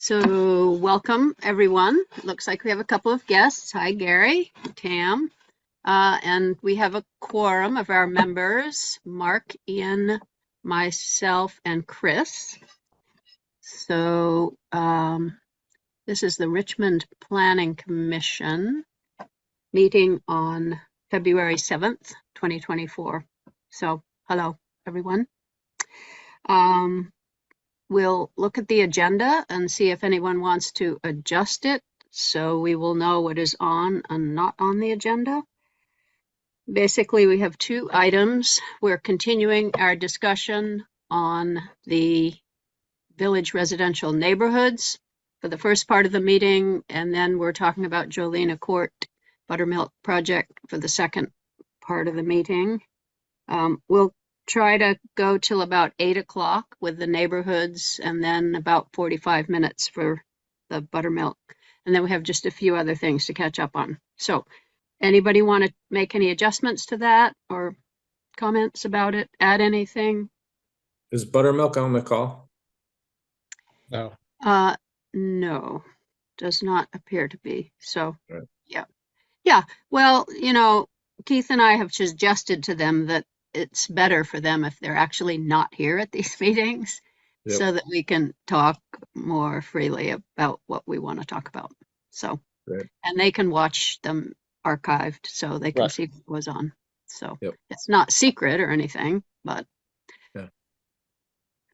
So welcome, everyone. It looks like we have a couple of guests. Hi, Gary, Tam, and we have a quorum of our members, Mark, Ian, myself, and Chris. So this is the Richmond Planning Commission meeting on February 7th, 2024. So hello, everyone. We'll look at the agenda and see if anyone wants to adjust it so we will know what is on and not on the agenda. Basically, we have two items. We're continuing our discussion on the village residential neighborhoods for the first part of the meeting, and then we're talking about Jolena Court Buttermilk project for the second part of the meeting. We'll try to go till about 8 o'clock with the neighborhoods, and then about 45 minutes for the buttermilk. And then we have just a few other things to catch up on. So anybody want to make any adjustments to that or comments about it? Add anything? Is Buttermilk on the call? No. No, does not appear to be. So, right. Yeah. Well, you know, Keith and I have suggested to them that it's better for them if they're actually not here at these meetings, Yep. so that we can talk more freely about what we want to talk about. So, Right. and they can watch them archived so they can Right. see what was on. So Yep. it's not secret or anything, but Yeah.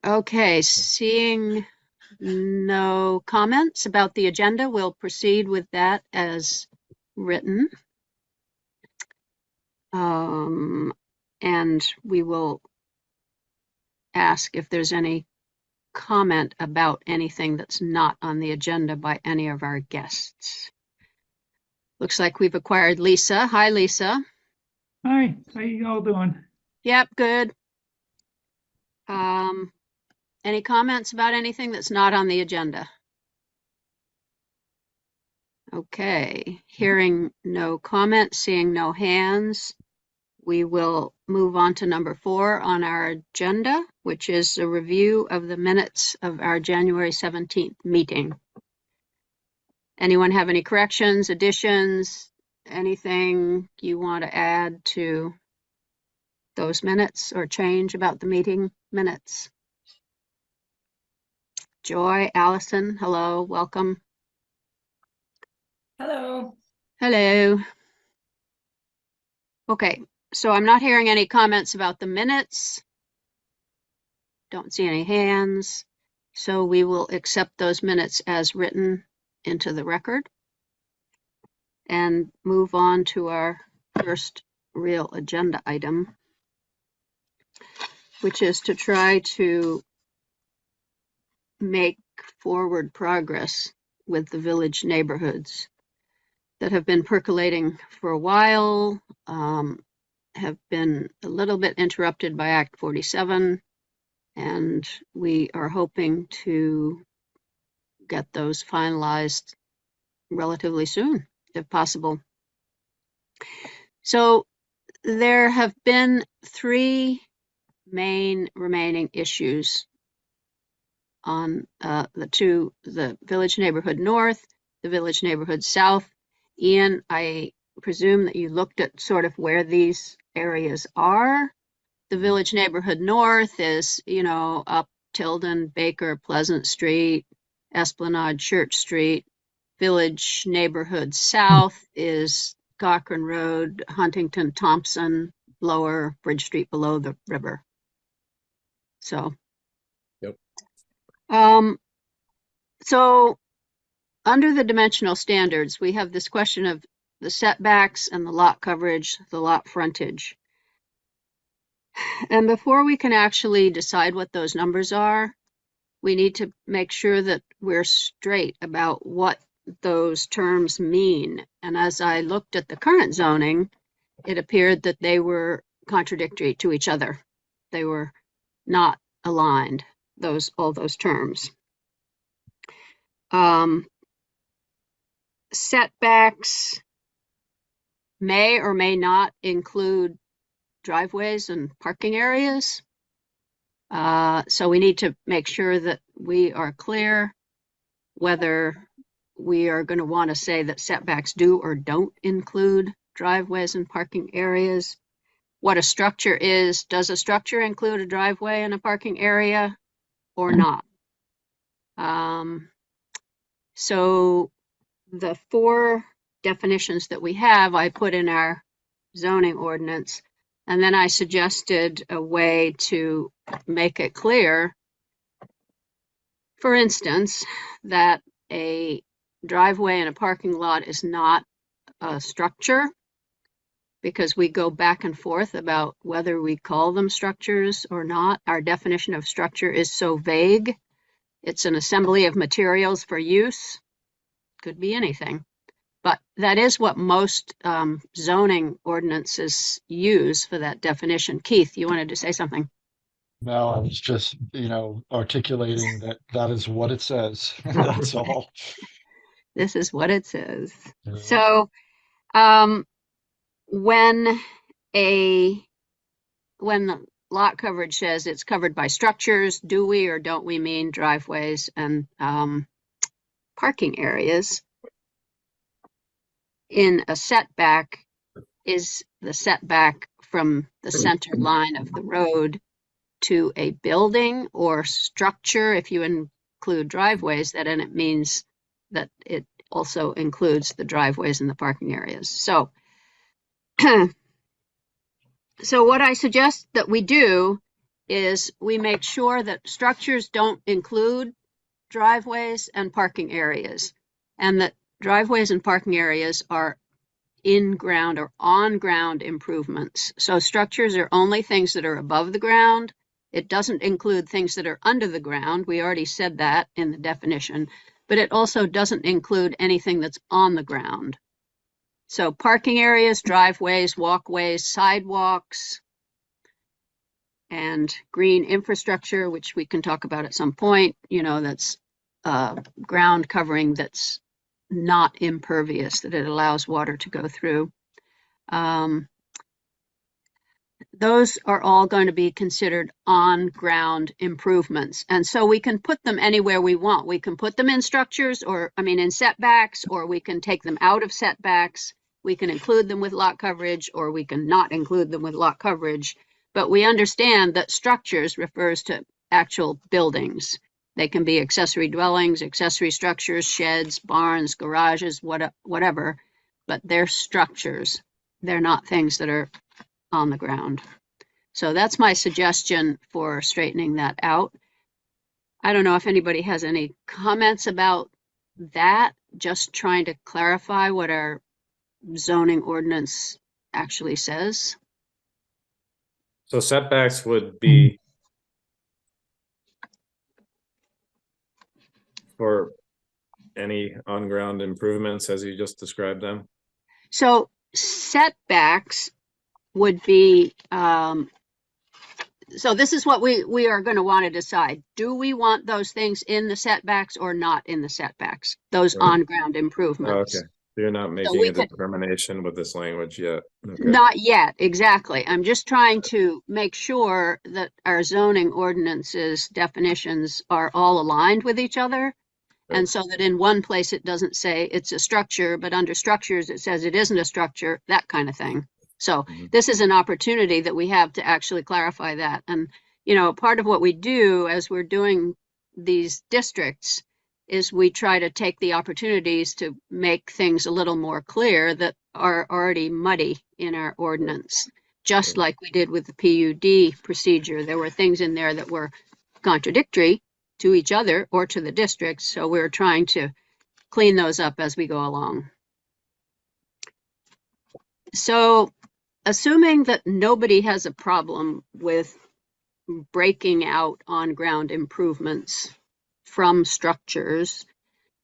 Okay, seeing no comments about the agenda, we'll proceed with that as written. And we will ask if there's any comment about anything that's not on the agenda by any of our guests. Looks like we've acquired Lisa. Hi, Lisa. Hi, how you all doing? Yep, good. Any comments about anything that's not on the agenda? Okay, hearing no comments, seeing no hands, we will move on to number 4 on our agenda, which is a review of the minutes of our January 17th meeting. Anyone have any corrections, additions, anything you want to add to those minutes or change about the meeting minutes? Joy, Allison, hello, welcome. Hello. Hello. Okay, so I'm not hearing any comments about the minutes. Don't see any hands. So we will accept those minutes as written into the record and move on to our first real agenda item, which is to try to make forward progress with the village neighborhoods that have been percolating for a while, have been a little bit interrupted by Act 47, and we are hoping to get those finalized relatively soon, if possible. So there have been 3 main remaining issues on the Village Neighborhood North, the Village Neighborhood South. Ian, I presume that you looked at sort of where these areas are. The Village Neighborhood North is, you know, up Tilden, Baker, Pleasant Street, Esplanade, Church Street. Village Neighborhood South is Cochran Road, Huntington, Thompson, Lower Bridge Street below the river. So, Yep. So under the dimensional standards, we have this question of the setbacks and the lot coverage, the lot frontage. And before we can actually decide what those numbers are, we need to make sure that we're straight about what those terms mean. And as I looked at the current zoning, it appeared that they were contradictory to each other. They were not aligned, all those terms. Setbacks may or may not include driveways and parking areas. So we need to make sure that we are clear whether we are going to want to say that setbacks do or don't include driveways and parking areas. What a structure is, does a structure include a driveway and a parking area or not? So the 4 definitions that we have, I put in our zoning ordinance, and then I suggested a way to make it clear, for instance, that a driveway and a parking lot is not a structure, because we go back and forth about whether we call them structures or not. Our definition of structure is so vague. It's an assembly of materials for use. Could be anything. But that is what most zoning ordinances use for that definition. Keith, you wanted to say something? No, I was just, articulating that that is what it says. That's all. This is what it says. Yeah. So when the lot coverage says it's covered by structures, do we or don't we mean driveways and parking areas? In a setback, is the setback from the center line of the road to a building or structure? If you include driveways, then it means that it also includes the driveways and the parking areas. So so what I suggest that we do is we make sure that structures don't include driveways and parking areas, and that driveways and parking areas are in-ground or on-ground improvements. So structures are only things that are above the ground. It doesn't include things that are under the ground. We already said that in the definition, but it also doesn't include anything that's on the ground. So parking areas, driveways, walkways, sidewalks, and green infrastructure, which we can talk about at some point, that's ground covering that's not impervious, that it allows water to go through. Those are all going to be considered on-ground improvements. And so we can put them anywhere we want. We can put them in structures in setbacks, or we can take them out of setbacks. We can include them with lot coverage, or we can not include them with lot coverage. But we understand that structures refers to actual buildings. They can be accessory dwellings, accessory structures, sheds, barns, garages, whatever, but they're structures. They're not things that are on the ground. So that's my suggestion for straightening that out. I don't know if anybody has any comments about that, just trying to clarify what our zoning ordinance actually says. So setbacks would be for any on-ground improvements as you just described them? So setbacks would be, so this is what we are going to want to decide. Do we want those things in the setbacks or not in the setbacks? Those Right. on-ground improvements. Okay. You're not making a determination with this language yet. Okay. Not yet, exactly. I'm just trying to make sure that our zoning ordinances definitions are all aligned with each other. Right. And so that in one place it doesn't say it's a structure, but under structures it says it isn't a structure, that kind of thing. So this is an opportunity that we have to actually clarify that. And, part of what we do as we're doing these districts is we try to take the opportunities to make things a little more clear that are already muddy in our ordinance, just like we did with the PUD procedure. There were things in there that were contradictory to each other or to the districts. So we're trying to clean those up as we go along. So assuming that nobody has a problem with breaking out on-ground improvements from structures,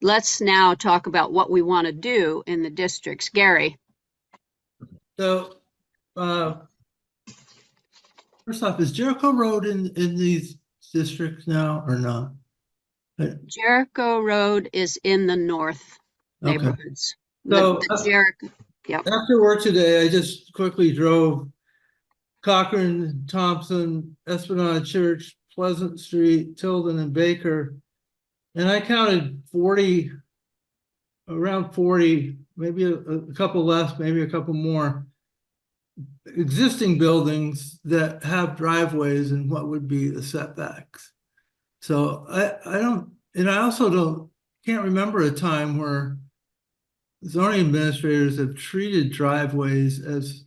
let's now talk about what we want to do in the districts. Gary. So, first off, is Jericho Road in these districts now or not? Jericho Road is in the north neighborhoods. So Jericho. Yep. After work today, I just quickly drove Cochran, Thompson, Esplanade Church, Pleasant Street, Tilden, and Baker. and I counted 40, around 40, maybe a couple less, maybe a couple more existing buildings that have driveways and what would be the setbacks. So I don't, and I also can't remember a time where zoning administrators have treated driveways as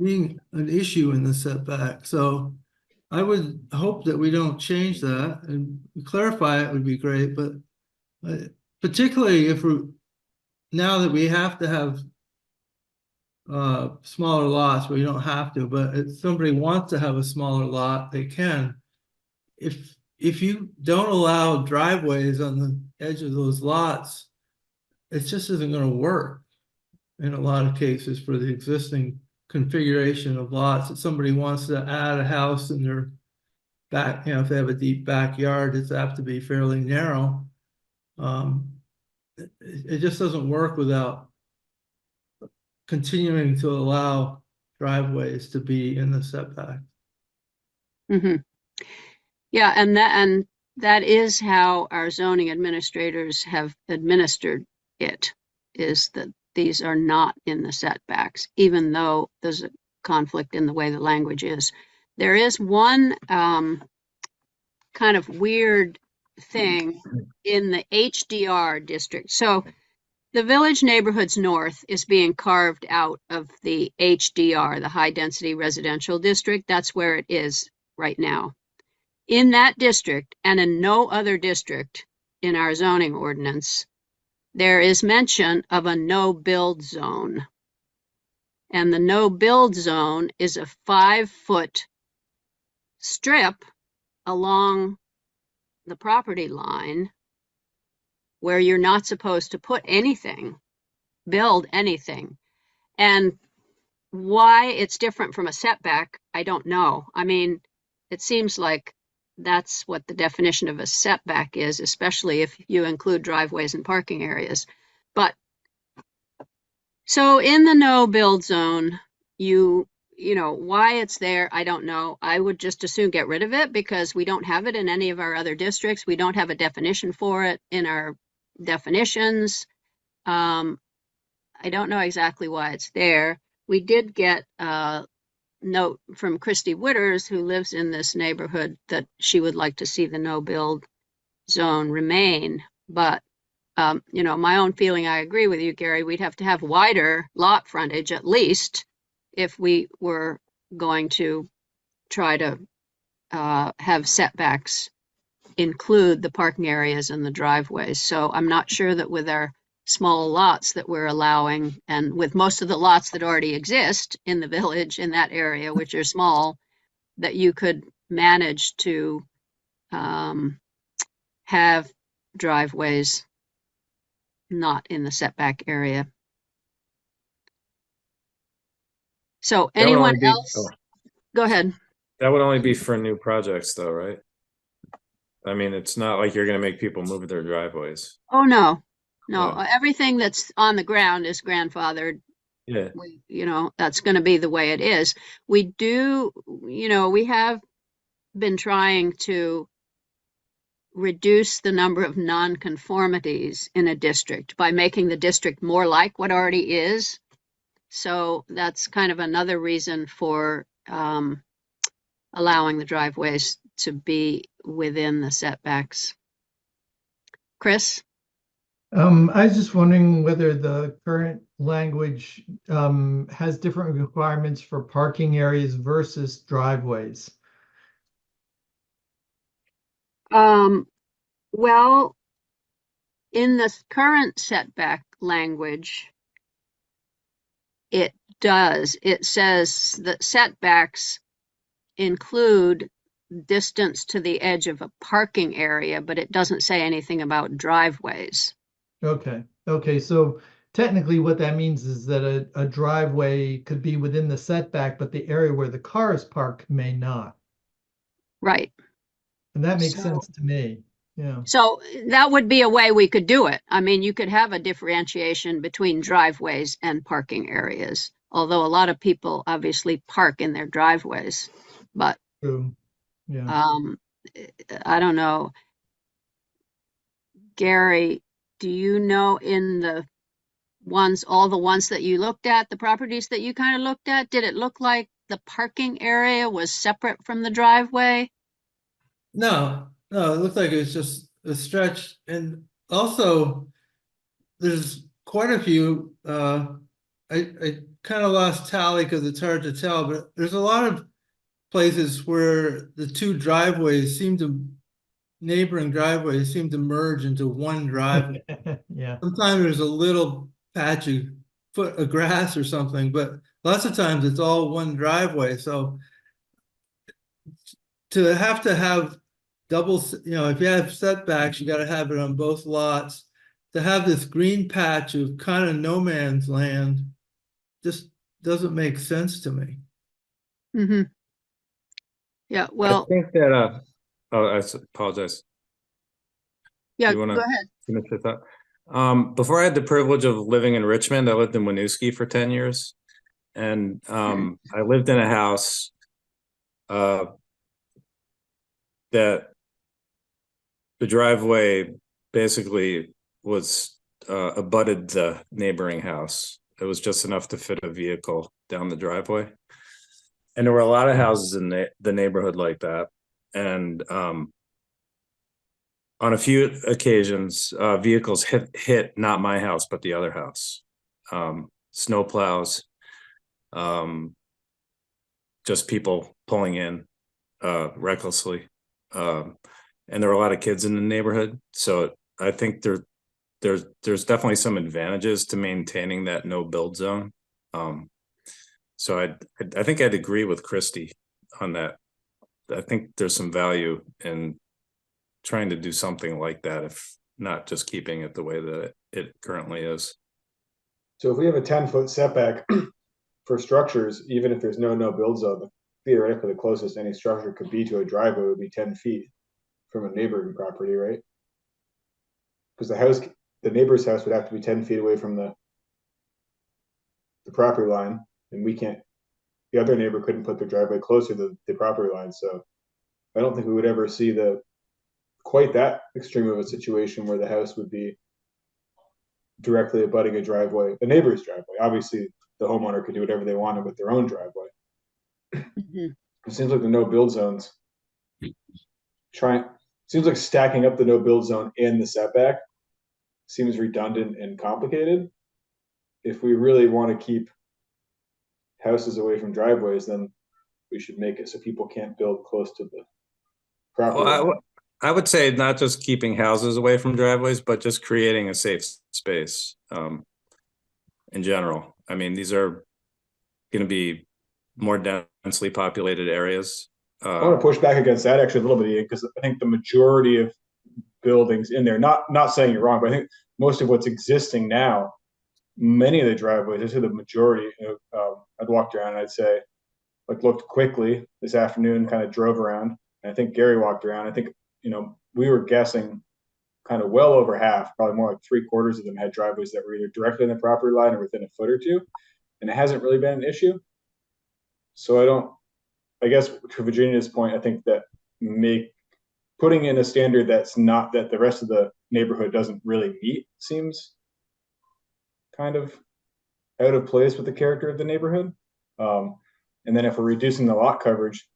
being an issue in the setback. So I would hope that we don't change that, and clarify it would be great, but particularly if we're, now that we have to have smaller lots, well, you don't have to, but if somebody wants to have a smaller lot, they can. If you don't allow driveways on the edge of those lots, it just isn't going to work in a lot of cases for the existing configuration of lots. If somebody wants to add a house in their back, if they have a deep backyard, it's have to be fairly narrow. It just doesn't work without continuing to allow driveways to be in the setback. Mm-hmm. Yeah, and that is how our zoning administrators have administered it, is that these are not in the setbacks, even though there's a conflict in the way the language is. There is one kind of weird thing in the HDR district. So the Village Neighborhoods North is being carved out of the HDR, the High Density Residential District. That's where it is right now. In that district, and in no other district in our zoning ordinance, there is mention of a no-build zone. And the no-build zone is a 5-foot strip along the property line where you're not supposed to put anything, build anything. And why it's different from a setback, I don't know. I mean, it seems like that's what the definition of a setback is, especially if you include driveways and parking areas. But so in the no build zone, you know, why it's there, I don't know. I would just as soon get rid of it because we don't have it in any of our other districts. We don't have a definition for it in our definitions. I don't know exactly why it's there. We did get note from Christy Witters, who lives in this neighborhood, that she would like to see the no build zone remain. But, you know, my own feeling, I agree with you, Gary, we'd have to have wider lot frontage at least if we were going to try to have setbacks include the parking areas and the driveways. So I'm not sure that with our small lots that we're allowing, and with most of the lots that already exist in the village in that area, which are small, that you could manage to have driveways not in the setback area. So That would anyone only be- else? oh. Go ahead. That would only be for new projects though, right? I mean, it's not like you're gonna make people move their driveways. Oh, no. No, Yeah. everything that's on the ground is grandfathered. Yeah, You know, that's going to be the way it is. We do, you know, we have been trying to reduce the number of nonconformities in a district by making the district more like what already is. So that's kind of another reason for allowing the driveways to be within the setbacks. Chris? I was just wondering whether the current language has different requirements for parking areas versus driveways. Well, in the current setback language, it does. It says that setbacks include distance to the edge of a parking area, but it doesn't say anything about driveways. Okay, so technically what that means is that a driveway could be within the setback, but the area where the cars park may not. Right. And that makes So- sense to me. Yeah. So that would be a way we could do it. I mean, you could have a differentiation between driveways and parking areas, although a lot of people obviously park in their driveways. But True. Yeah. I don't know. Gary, do you know in the all the ones that you looked at, the properties that you kind of looked at, did it look like the parking area was separate from the driveway? No, no, it looked like it was just a stretch, and also there's quite a few, I kind of lost tally because it's hard to tell, but there's a lot of places where the two neighboring driveways seem to merge into one driveway. Yeah. Sometimes there's a little patch of foot of grass or something, but lots of times it's all one driveway. So to have if you have setbacks, you got to have it on both lots. To have this green patch of kind of no man's land just doesn't make sense to me. Mm-hmm. Yeah, well, I think that, I apologize. yeah, You wanna go ahead. finish your thought? Before I had the privilege of living in Richmond, I lived in Winooski for 10 years. And I lived in a house that the driveway basically was abutted the neighboring house. It was just enough to fit a vehicle down the driveway. And there were a lot of houses in the neighborhood like that. And on a few occasions, vehicles hit not my house, but the other house. Snow plows, just people pulling in recklessly. And there were a lot of kids in the neighborhood. So I think there's definitely some advantages to maintaining that no build zone. So I think I'd agree with Christy on that. I think there's some value in trying to do something like that, if not just keeping it the way that it currently is. So if we have a 10-foot setback for structures, even if there's no build zone, theoretically the closest any structure could be to a driveway would be 10 feet from a neighboring property, right? Because the neighbor's house would have to be 10 feet away from the property line, and the other neighbor couldn't put their driveway closer to the property line. So I don't think we would ever see quite that extreme of a situation where the house would be directly abutting a neighbor's driveway. Obviously, the homeowner could do whatever they wanted with their own driveway. Mm-hmm. It seems like the no build zones seems like stacking up the no build zone and the setback seems redundant and complicated. If we really want to keep houses away from driveways, then we should make it so people can't build close to the property. Well, I would say not just keeping houses away from driveways, but just creating a safe space in general. I mean, these are going to be more densely populated areas. I want to push back against that actually a little bit, because I think the majority of buildings in there, not saying you're wrong, but I think most of what's existing now, many of the driveways, I'd say the majority, I'd walked around and I'd say, looked quickly this afternoon, kind of drove around, and I think Gary walked around. I think, we were guessing kind of well over half, probably more like 3/4 of them had driveways that were either directly in the property line or within a foot or two, and it hasn't really been an issue. So I guess to Virginia's point, I think that putting in a standard that the rest of the neighborhood doesn't really meet seems kind of out of place with the character of the neighborhood. And then if we're reducing the lot coverage,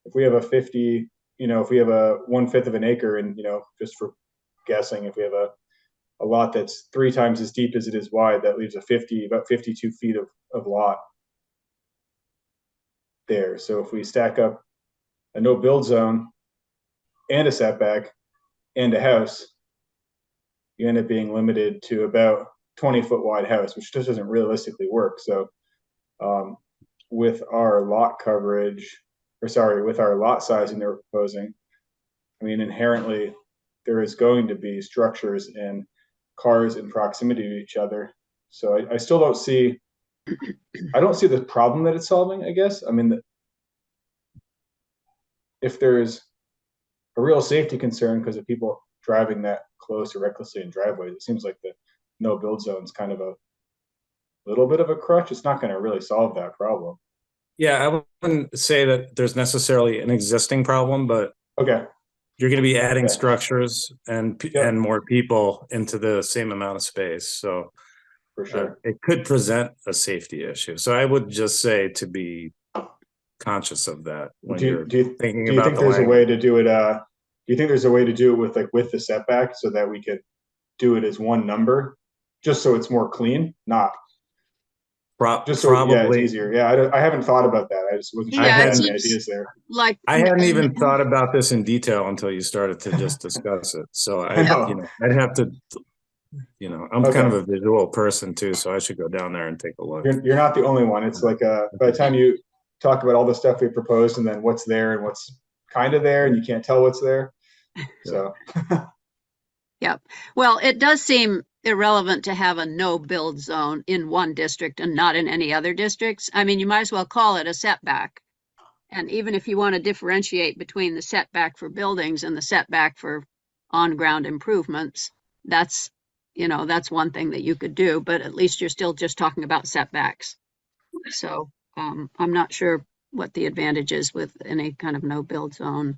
if we have if we have a 1/5 of an acre, and just for guessing, if we have a lot that's 3 times as deep as it is wide, that leaves about 52 feet of lot there. So if we stack up a no build zone and a setback and a house, you end up being limited to about 20-foot wide house, which just doesn't realistically work. So with our lot sizing they're proposing, I mean, inherently there is going to be structures and cars in proximity to each other. So I still don't see the problem that it's solving, I guess. I mean, if there's a real safety concern because of people driving that close or recklessly in driveways, it seems like the no build zone is kind of a little bit of a crutch. It's not going to really solve that problem. Yeah, I wouldn't say that there's necessarily an existing problem, but okay, you're going to be adding Okay. structures and Yep. and more people into the same amount of space. So For sure. it could present a safety issue. So I would just say to be conscious of that when you're thinking do you about think the there's a language. way to do it? Do you think there's a way to do it with like with the setback so that we could do it as one number, just so it's more clean? Not just so yeah, it's Probably. easier. Yeah, I haven't thought about that. I just wasn't sure I if you Yeah, it had hadn't- any seems ideas there. like. I hadn't even thought about this in detail until you started to just discuss it. So I know. I'd have to, I'm kind of Okay. a visual person too, so I should go down there and take a look. You're not the only one. It's like by the time you talk about all the stuff we proposed and then what's there and what's kind of there and you can't tell what's there. So Yep. Well, it does seem irrelevant to have a no build zone in one district and not in any other districts. I mean, you might as well call it a setback. And even if you want to differentiate between the setback for buildings and the setback for on-ground improvements, that's one thing that you could do, but at least you're still just talking about setbacks. So I'm not sure what the advantage is with any kind of no build zone.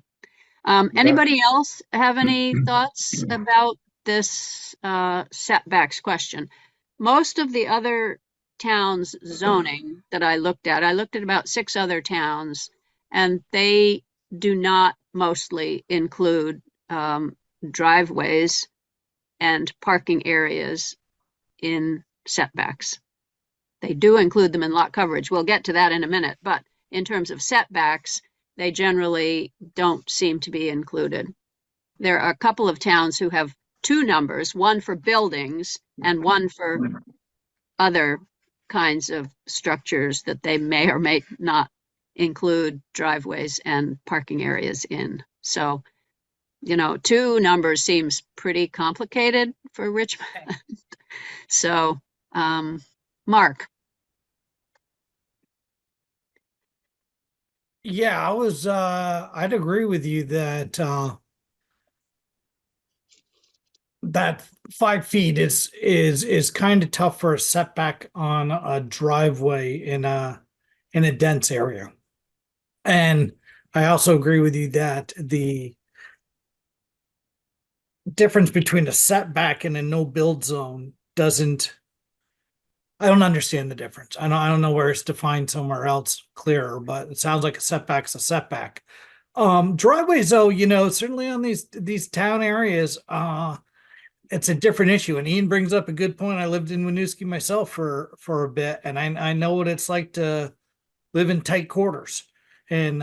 Anybody else have any thoughts about this setbacks question? Most of the other towns' zoning that I looked at about 6 other towns, and they do not mostly include driveways and parking areas in setbacks. They do include them in lot coverage. We'll get to that in a minute, but in terms of setbacks, they generally don't seem to be included. There are a couple of towns who have 2 numbers, one for buildings and one for other kinds of structures that they may or may not include driveways and parking areas in. So, 2 numbers seems pretty complicated for Richmond. So, Mark. Yeah, I'd agree with you that that 5 feet is kind of tough for a setback on a driveway in a dense area. And I also agree with you that the difference between a setback and a no build zone I don't understand the difference. I don't know where it's defined somewhere else clearer, but it sounds like a setback's a setback. Driveways though, certainly on these town areas, it's a different issue. And Ian brings up a good point. I lived in Winooski myself for a bit, and I know what it's like to live in tight quarters and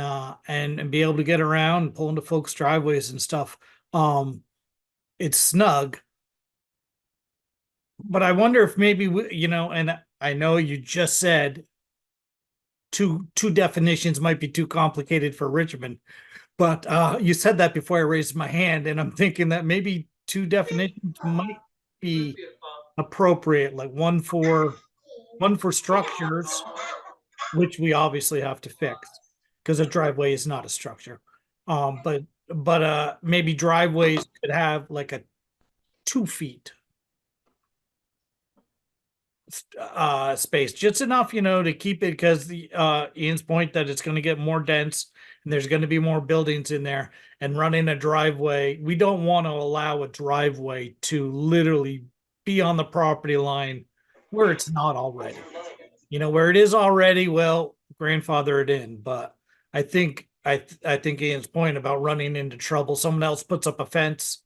be able to get around and pull into folks' driveways and stuff. It's snug. But I wonder if maybe and I know you just said two definitions might be too complicated for Richmond, but you said that before I raised my hand, and I'm thinking that maybe 2 definitions might be appropriate, like one for structures, which we obviously have to fix because a driveway is not a structure. But maybe driveways could have like a 2 feet space, just enough, to keep it, because the Ian's point that it's going to get more dense and there's going to be more buildings in there, and running a driveway, we don't want to allow a driveway to literally be on the property line where it's not already. Where it is already, well, grandfather it in. But I think Ian's point about running into trouble, someone else puts up a fence,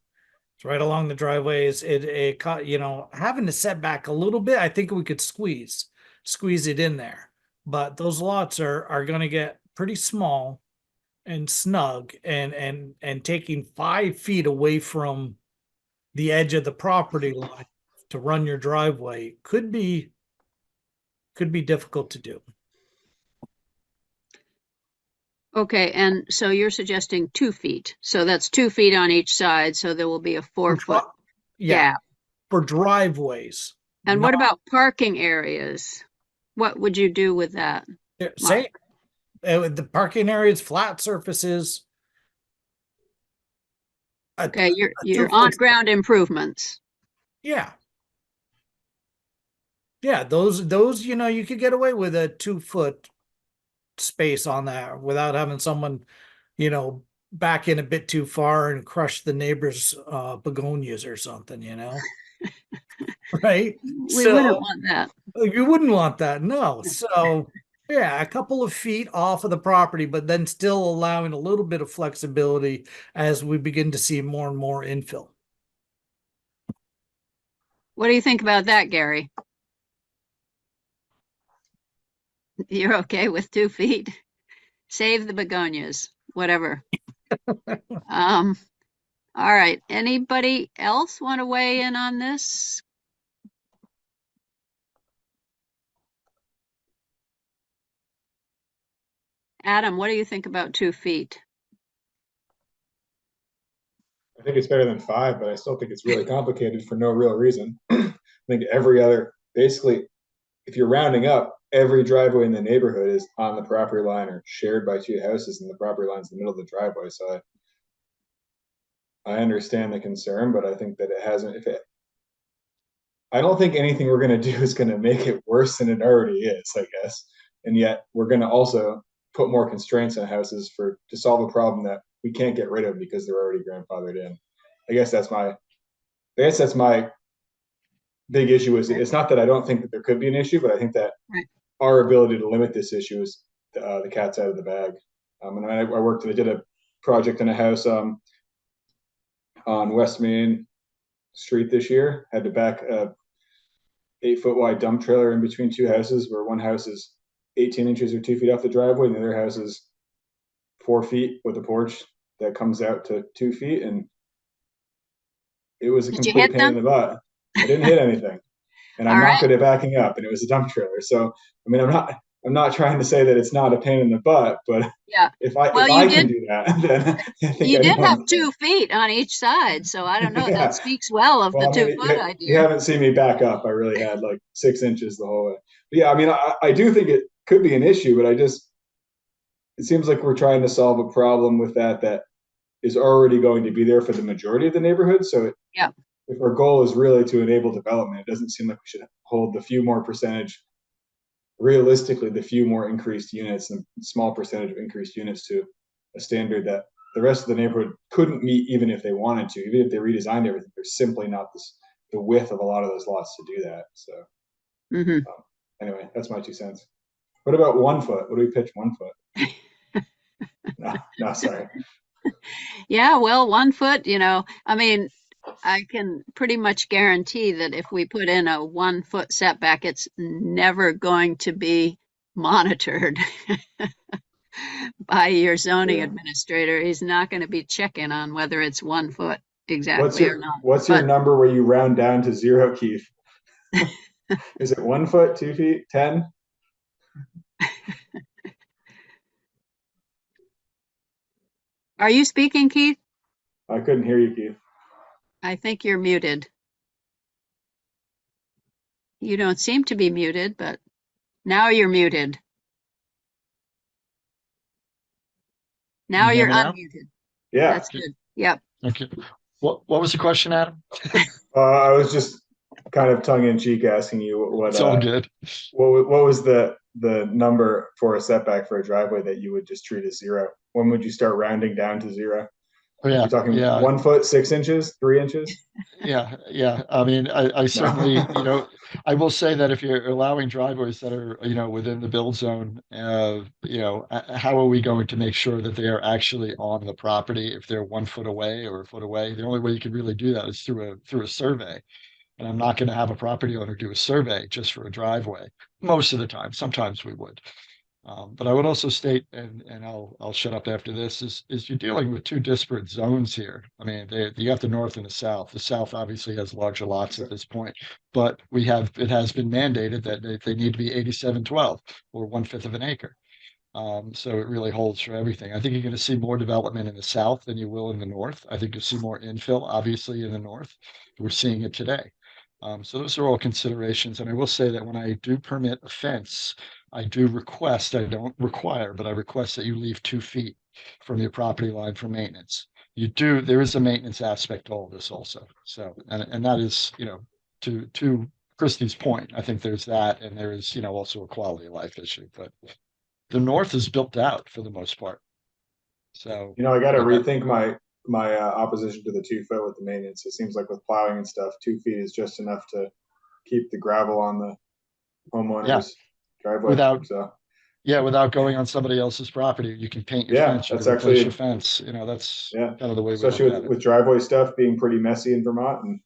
it's right along the driveways. Having to set back a little bit, I think we could squeeze it in there. But those lots are going to get pretty small and snug, and taking 5 feet away from the edge of the property line to run your driveway could be difficult to do. Okay, and so you're suggesting 2 feet. So that's 2 feet on each side. So there will be a 4-foot gap. For driveways. And what about parking areas? What would you do with that? Say the parking areas, flat surfaces. Okay, your on-ground improvements. Yeah. Yeah, those you could get away with a 2-foot space on that without having someone, back in a bit too far and crush the neighbor's begonias or something, you know? Right? We wouldn't want that. You wouldn't want that, no. So yeah, a couple of feet off of the property, but then still allowing a little bit of flexibility as we begin to see more and more infill. What do you think about that, Gary? You're okay with 2 feet? Save the begonias, whatever. All right. Anybody else want to weigh in on this? Adam, what do you think about 2 feet? I think it's better than 5, but I still think it's really complicated for no real reason. I think every other, basically, if you're rounding up, every driveway in the neighborhood is on the property line or shared by 2 houses, and the property line's in the middle of the driveway. So I understand the concern, but I think that it hasn't. I don't think anything we're going to do is going to make it worse than it already is, I guess. And yet we're going to also put more constraints on houses to solve a problem that we can't get rid of because they're already grandfathered in. I guess that's my big issue. Is it's not that I don't think that there could be an issue, but I think that our ability to limit this issue is the cat's out of the bag. And I did a project in a house on West Main Street this year. Had to back a 8-foot wide dump trailer in between 2 houses, where one house is 18 inches or 2 feet off the driveway, and the other house is 4 feet with a porch that comes out to 2 feet. And it was a complete pain in the butt. I didn't hit anything, and I'm not good at backing up, and it was a dump trailer. So, I mean, I'm not trying to say that it's not a pain in the butt, but yeah, if I can do that, then I think you did have 2 feet on each side. So I don't know. Yeah. That speaks well of the 2 foot idea. You haven't seen me back up. I really had like 6 inches the whole way. But yeah, I mean, I do think it could be an issue, but it seems like we're trying to solve a problem with that is already going to be there for the majority of the neighborhood. So if our goal is really to enable development, it doesn't seem like we should hold realistically, the few more increased units and small percentage of increased units to a standard that the rest of the neighborhood couldn't meet, even if they wanted to. Even if they redesigned everything, there's simply not the width of a lot of those lots to do that. So anyway, that's my 2 cents. What about 1 foot? What do we pitch 1 foot? No, sorry. Yeah, well, 1 foot, I mean, I can pretty much guarantee that if we put in a 1 foot setback, it's never going to be monitored by your zoning administrator. He's not going to be checking on whether it's 1 foot exactly or not. What's your number where you round down to 0, Keith? Is it 1 foot, 2 feet, 10? Are you speaking, Keith? I couldn't hear you, Keith. I think you're muted. You don't seem to be muted, but now you're muted. Now you're unmuted. Yeah. That's good. Yep. Okay. What was the question, Adam? I was just kind of tongue in cheek asking you what It's all good. What was the number for a setback for a driveway that you would just treat as 0? When would you start rounding down to 0? Oh, yeah. You're talking 1 foot, 6 inches, 3 inches? Yeah. I mean, I certainly, I will say that if you're allowing driveways that are, within the build zone, how are we going to make sure that they are actually on the property if they're 1 foot away or a foot away? The only way you can really do that is through a survey. And I'm not going to have a property owner do a survey just for a driveway most of the time. Sometimes we would. But I would also state, and I'll shut up after this, is you're dealing with 2 disparate zones here. I mean, you got the north and the south. The south obviously has larger lots at this point, but it has been mandated that they need to be 8712 or 1/5 of an acre. So it really holds for everything. I think you're going to see more development in the south than you will in the north. I think you'll see more infill, obviously, in the north. We're seeing it today. So those are all considerations. And I will say that when I do permit a fence, I do request, I don't require, but I request that you leave 2 feet from your property line for maintenance. There is a maintenance aspect to all this also. So, and that is, to Christy's point, I think there's that, and there is, also a quality of life issue, but the north is built out for the most part. So, You know, I got to Yeah. rethink my opposition to the 2 foot with the maintenance. It seems like with plowing and stuff, 2 feet is just enough to keep the gravel on the homeowner's driveway. Without- So without going on somebody else's property, you can paint your Yeah, fence, you that's can replace actually- your fence, that's yeah, kind of the way we especially look at with it. driveway stuff being pretty messy in Vermont and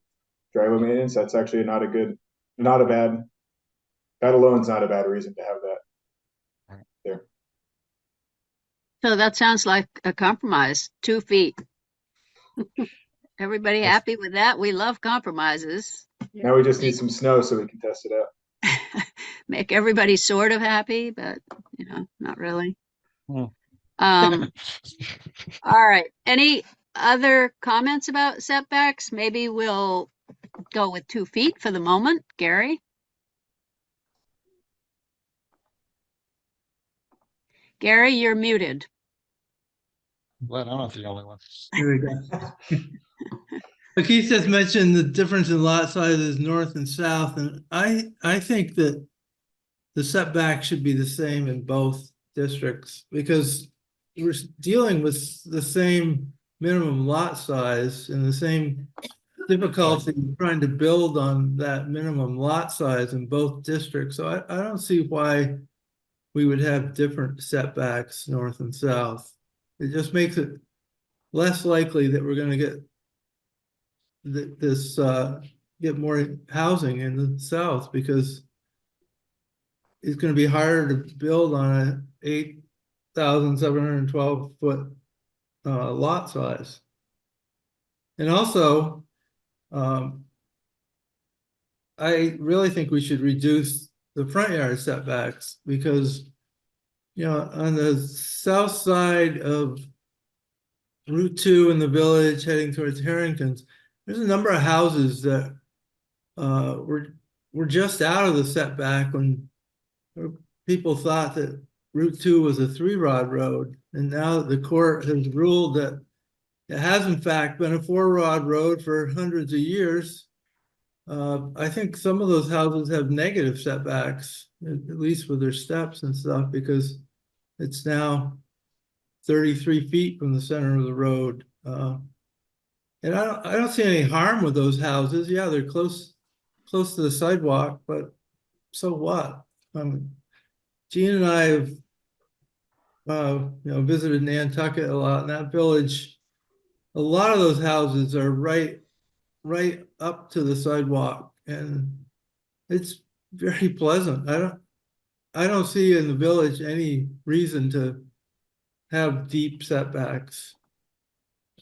driveway maintenance, that's actually not a bad. That alone's not a bad reason to have that there. So that sounds like a compromise, 2 feet. Everybody Yes. happy with that? We love compromises. Now we just need some snow so we can test it out. Make everybody sort of happy, but not really. Hmm. All right. Any other comments about setbacks? Maybe we'll go with 2 feet for the moment. Gary? Gary, you're muted. Glad I'm not the only one. Here we go. But Keith just mentioned the difference in lot sizes north and south, and I think that the setback should be the same in both districts because we're dealing with the same minimum lot size and the same difficulty trying to build on that minimum lot size in both districts. So I don't see why we would have different setbacks north and south. It just makes it less likely that we're going to get get more housing in the south because it's going to be harder to build on a 8,712 foot lot size. And also, I really think we should reduce the front yard setbacks because, on the south side of Route 2 in the village heading towards Harrington's, there's a number of houses that were just out of the setback when people thought that Route 2 was a 3-rod road. And now the court has ruled that it has in fact been a 4-rod road for hundreds of years. I think some of those houses have negative setbacks, at least with their steps and stuff, because it's now 33 feet from the center of the road. And I don't see any harm with those houses. Yeah, they're close to the sidewalk, but so what? Gene and I have visited Nantucket a lot. In that village, a lot of those houses are right up to the sidewalk, and it's very pleasant. I don't see in the village any reason to have deep setbacks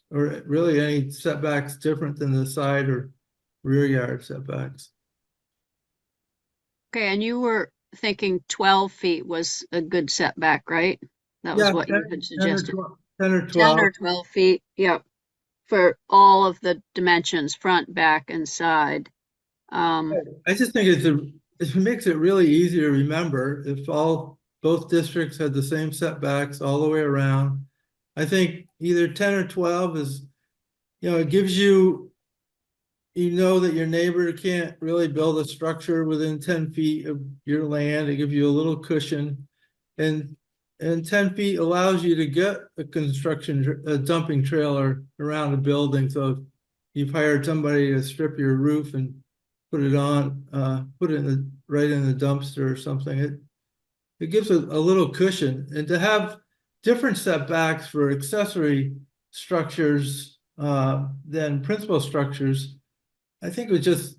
or really any setbacks different than the side or rear yard setbacks. Okay, and you were thinking 12 feet was a good setback, right? That was what you had suggested. 10 or 12. 10 or 12 feet, yep, for all of the dimensions, front, back, and side. I just think it makes it really easy to remember if both districts had the same setbacks all the way around. I think either 10 or 12 is, it gives you that your neighbor can't really build a structure within 10 feet of your land. It gives you a little cushion. And 10 feet allows you to get a dumping trailer around a building. So if you've hired somebody to strip your roof and put it right in the dumpster or something, it gives a little cushion. And to have different setbacks for accessory structures than principal structures, I think would just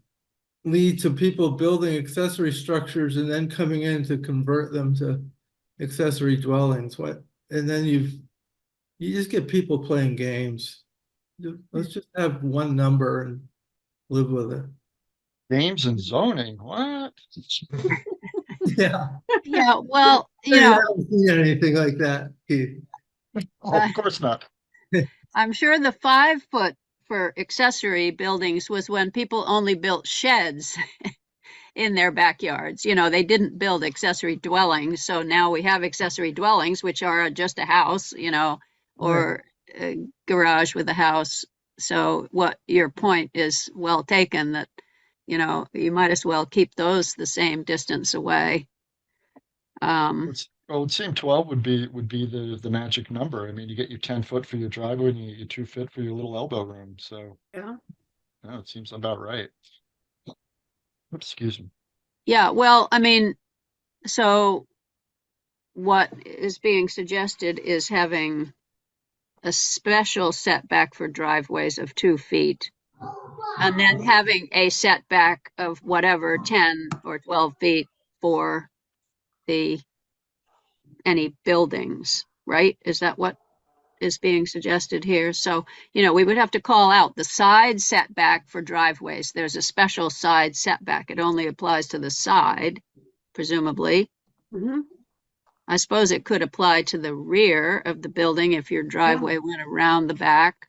lead to people building accessory structures and then coming in to convert them to accessory dwellings. And then you just get people playing games. Let's just have one number and live with it. Games and zoning, what? Yeah. Yeah, well, I haven't seen anything like that, Keith. Oh, of course not. I'm sure the 5 foot for accessory buildings was when people only built sheds in their backyards. They didn't build accessory dwellings. So now we have accessory dwellings, which are just a house, or a garage with a house. So what your point is well taken that, you might as well keep those the same distance away. Well, it seemed 12 would be the magic number. I mean, you get your 10 foot for your driveway and you get your 2 foot for your little elbow room. So Yeah. no, it seems about right. Excuse me. Yeah, well, I mean, so what is being suggested is having a special setback for driveways of 2 feet. And then having a setback of whatever, 10 or 12 feet for any buildings, right? Is that what is being suggested here? So, we would have to call out the side setback for driveways. There's a special side setback. It only applies to the side, presumably. I suppose it could apply to the rear of the building if your driveway went around the back.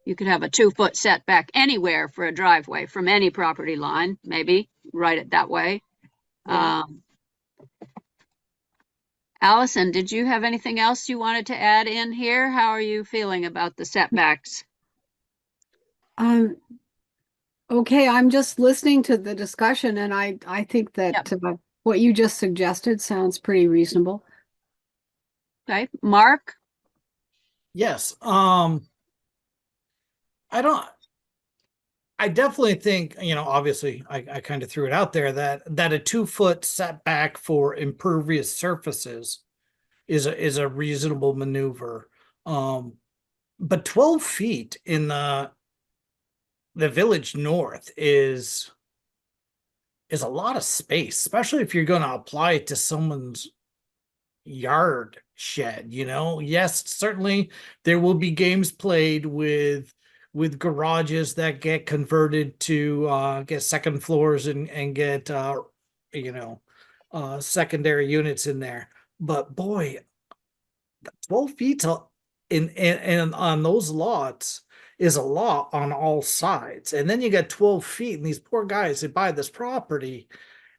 You could have a 2-foot setback anywhere for a driveway from any property line, maybe write it that way. Allison, did you have anything else you wanted to add in here? How are you feeling about the setbacks? Okay, I'm just listening to the discussion and I think that what you just suggested sounds pretty reasonable. Okay, Mark? Yes. I definitely think, obviously I kind of threw it out there that a 2-foot setback for impervious surfaces is a reasonable maneuver. But 12 feet in the village north is a lot of space, especially if you're going to apply it to someone's yard shed. Yes, certainly there will be games played with garages that get converted to get second floors and get secondary units in there. But boy, 12 feet in on those lots is a lot on all sides. And then you got 12 feet, and these poor guys, they buy this property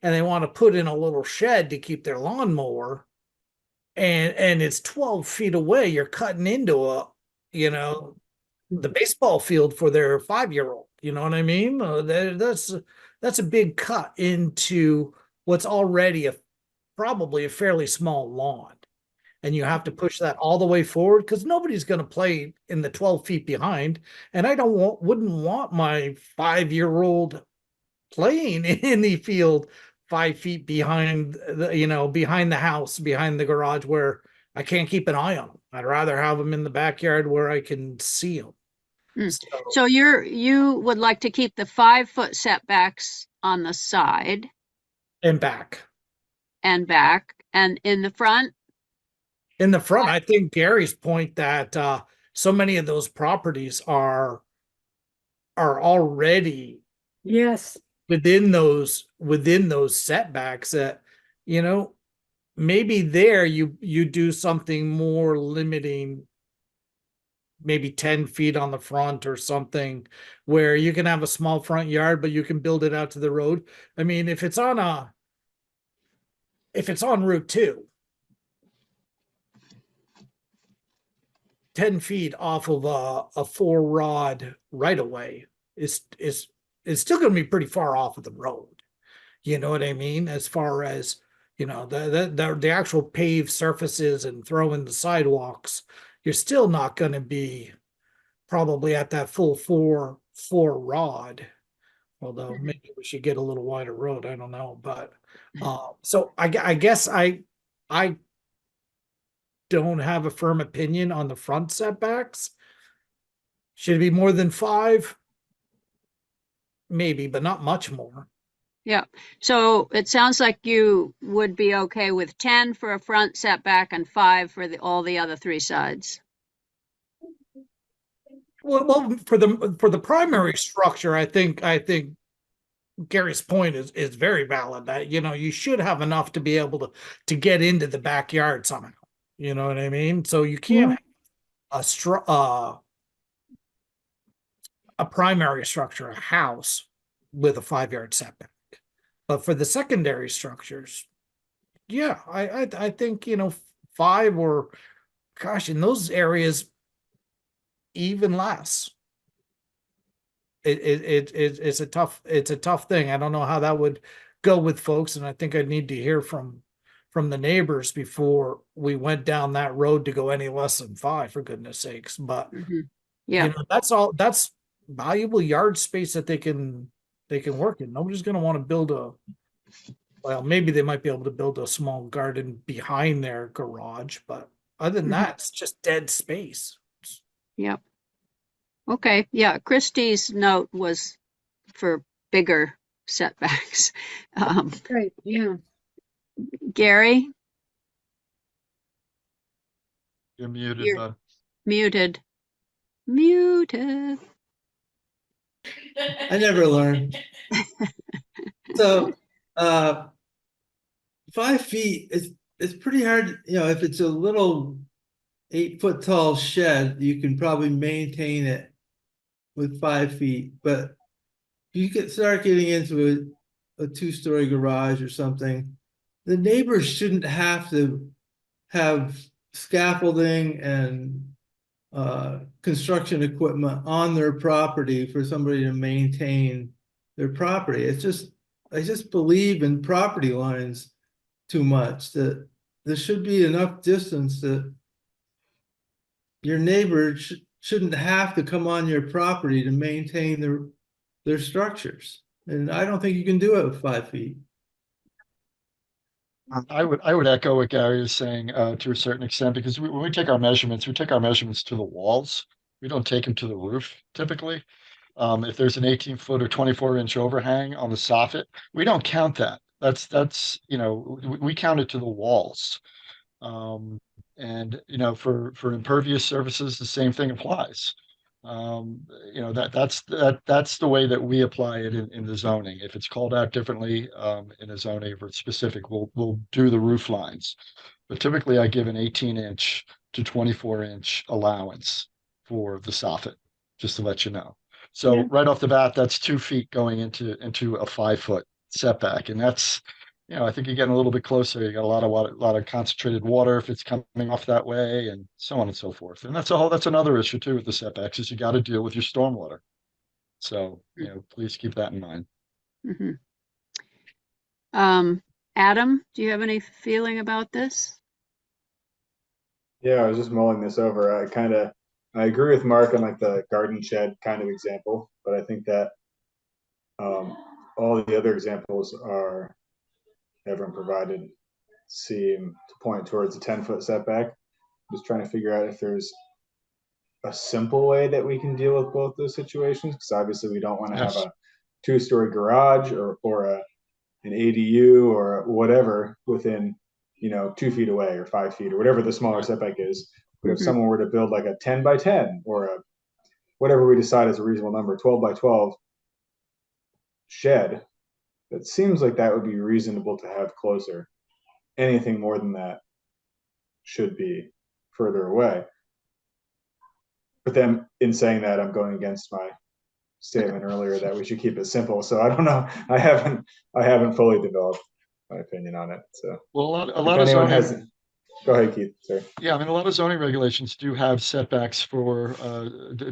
and they want to put in a little shed to keep their lawnmower. And it's 12 feet away. You're cutting into the baseball field for their 5-year-old. You know what I mean? That's a big cut into what's already probably a fairly small lawn. And you have to push that all the way forward because nobody's going to play in the 12 feet behind. And I wouldn't want my 5-year-old playing in the field 5 feet behind behind the house, behind the garage where I can't keep an eye on them. I'd rather have them in the backyard where I can see them. So you would like to keep the 5-foot setbacks on the side and back and in the front. In the front, I think Gary's point that so many of those properties are already within those setbacks that maybe there you do something more limiting, maybe 10 feet on the front or something where you can have a small front yard but you can build it out to the road. I mean, if it's on Route 2, 10 feet off of a 4-rod right away is still going to be pretty far off of the road. You know what I mean? As far as, the actual paved surfaces and throw in the sidewalks, you're still not going to be probably at that full 4-rod. Although maybe we should get a little wider road. I don't know. But so I guess I don't have a firm opinion on the front setbacks. Should it be more than 5? Maybe, but not much more. Yeah. So it sounds like you would be okay with 10 for a front setback and 5 for all the other 3 sides. Well, for the primary structure, I think Gary's point is very valid. That you should have enough to be able to get into the backyard somehow. You know what I mean? So you can't have a primary structure, a house, with a 5-yard setback. But for the secondary structures, yeah, I think 5 or, gosh, in those areas, even less. It's a tough thing. I don't know how that would go with folks, and I think I need to hear from from the neighbors before we went down that road to go any less than 5, for goodness sakes. But Yeah. you know, that's valuable yard space that they can work in. Nobody's going to want to build well, maybe they might be able to build a small garden behind their garage, but other than that, it's just dead space. Yep. Okay. Yeah. Christie's note was for bigger setbacks. Great, yeah. Gary, You're muted, You're- bud. muted. Muted. I never learned. So, 5 feet is, it's pretty hard, you know, if it's a little 8-foot tall shed, you can probably maintain it with 5 feet, but you could start getting into a 2-story garage or something. The neighbors shouldn't have to have scaffolding and construction equipment on their property for somebody to maintain their property. It's just, I just believe in property lines too much, that there should be enough distance that your neighbor shouldn't have to come on your property to maintain their structures. And I don't think you can do it with 5 feet. I would echo what Gary is saying to a certain extent, because when we take our measurements, we take our measurements to the walls. We don't take them to the roof typically. If there's an 18-foot or 24-inch overhang on the soffit, we don't count that. That's you know, we count it to the walls. And you know, for impervious surfaces, the same thing applies. You know, that's the way that we apply it in the zoning. If it's called out differently in a zoning, if it's specific, we'll do the roof lines. But typically, I give an 18-inch to 24-inch allowance for the soffit, just to let you know. So Yeah. right off the bat, that's 2 feet going into a 5-foot setback, and that's, you know, I think you're getting a little bit closer. You got a lot of water, a lot of concentrated water if it's coming off that way, and so on and so forth. And that's another issue too with the setbacks, is you got to deal with your stormwater. So, you know, please keep that in mind. Mhm. Adam, do you have any feeling about this? Yeah, I was just mulling this over. I agree with Mark on like the garden shed kind of example, but I think that all the other examples everyone provided seem to point towards a 10-foot setback. Just trying to figure out if there's a simple way that we can deal with both those situations, because obviously we don't want to have Yes. a 2-story garage or an ADU or whatever within, you know, 2 feet away or 5 feet or whatever the smaller setback is. But if Mhm. someone were to build like a 10 by 10 or a whatever we decide is a reasonable number, 12 by 12 shed, it seems like that would be reasonable to have closer. Anything more than that should be further away. But then in saying that, I'm going against my statement earlier that we should keep it simple. So I don't know. I haven't fully developed my opinion on it. So Well, a if lot of anyone zoning, has, go ahead, Keith. Sorry. yeah, I mean, a lot of zoning regulations do have setbacks for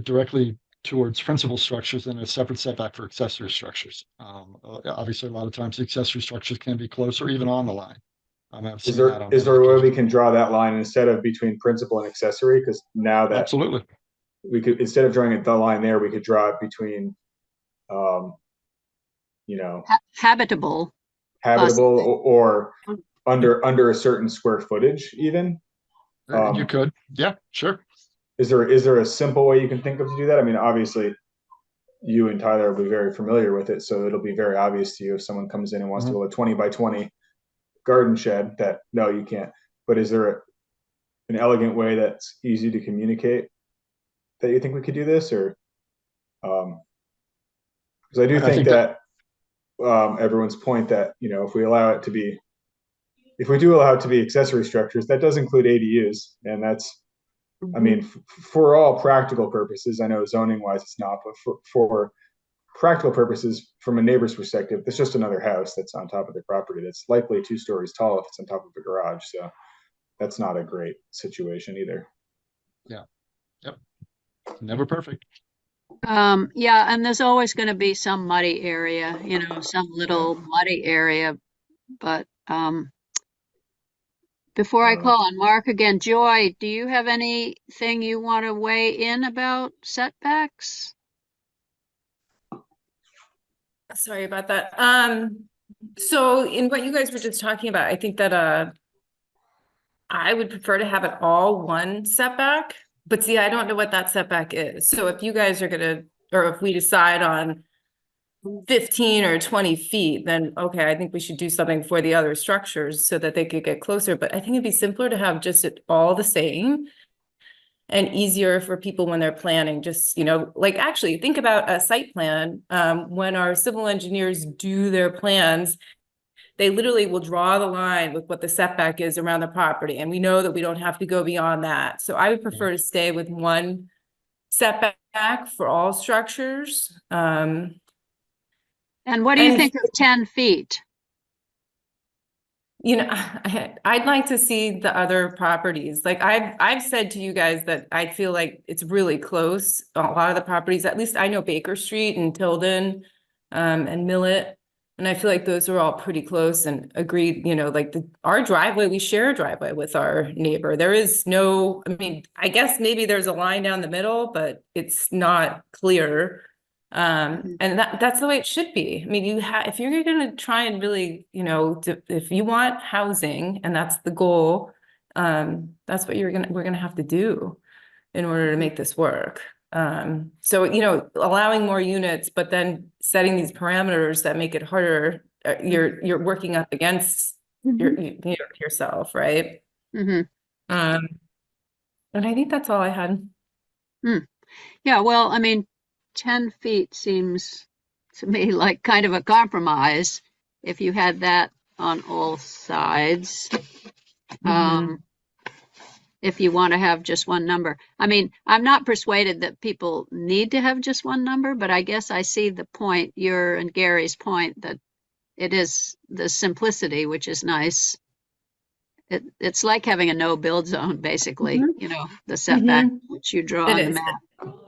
directly towards principal structures and a separate setback for accessory structures. Obviously, a lot of times accessory structures can be close or even on the line. I've seen that on Is there many a way we occasions. can draw that line instead of between principal and accessory? Because now that Absolutely. we could, instead of drawing the line there, we could draw it between, you know, Habitable. habitable Possibly. or under a certain square footage even. You could, yeah, sure. Is there a simple way you can think of to do that? I mean, obviously, you and Tyler will be very familiar with it, so it'll be very obvious to you if someone comes in and wants to build a 20 by 20 garden shed that no, you can't. But is there an elegant way that's easy to communicate that you think we could do this, or because I do think that everyone's point that, you know, if we do allow it to be accessory structures, that does include ADUs, and that's, I mean, for all practical purposes, I know zoning wise it's not, but for practical purposes, from a neighbor's perspective, it's just another house that's on top of the property that's likely 2 stories tall if it's on top of a garage. So that's not a great situation either. Yeah. Yep. Never perfect. Yeah, and there's always going to be some muddy area, you know, some little muddy area, but Before I call on Mark again, Joy, do you have anything you want to weigh in about setbacks? Sorry about that. So in what you guys were just talking about, I think that I would prefer to have it all one setback, but see, I don't know what that setback is. So if you guys are gonna, or if we decide on 15 or 20 feet, then okay, I think we should do something for the other structures so that they could get closer. But I think it'd be simpler to have just it all the same and easier for people when they're planning. Just, you know, like actually think about a site plan. When our civil engineers do their plans, they literally will draw the line with what the setback is around the property. And we know that we don't have to go beyond that. So I would prefer to stay with one setback for all structures. And what do you think of 10 feet? You know, I'd like to see the other properties. Like I've said to you guys that I feel like it's really close. A lot of the properties, at least I know Baker Street and Tilden, and Millet. And I feel like those are all pretty close and agreed, you know, like our driveway, we share a driveway with our neighbor. There is no, I mean, I guess maybe there's a line down the middle, but it's not clear. And that's the way it should be. I mean, if you're going to try and really, you know, if you want housing and that's the goal, that's what we're going to have to do in order to make this work. So, you know, allowing more units, but then setting these parameters that make it harder, you're working up against yourself, right? And I think that's all I had. Yeah, well, I mean, 10 feet seems to me like kind of a compromise if you had that on all sides. If you want to have just one number. I mean, I'm not persuaded that people need to have just one number, but I guess I see the point, your and Gary's point, that it is the simplicity, which is nice. It's like having a no build zone, basically, you know, the setback which you draw on the map.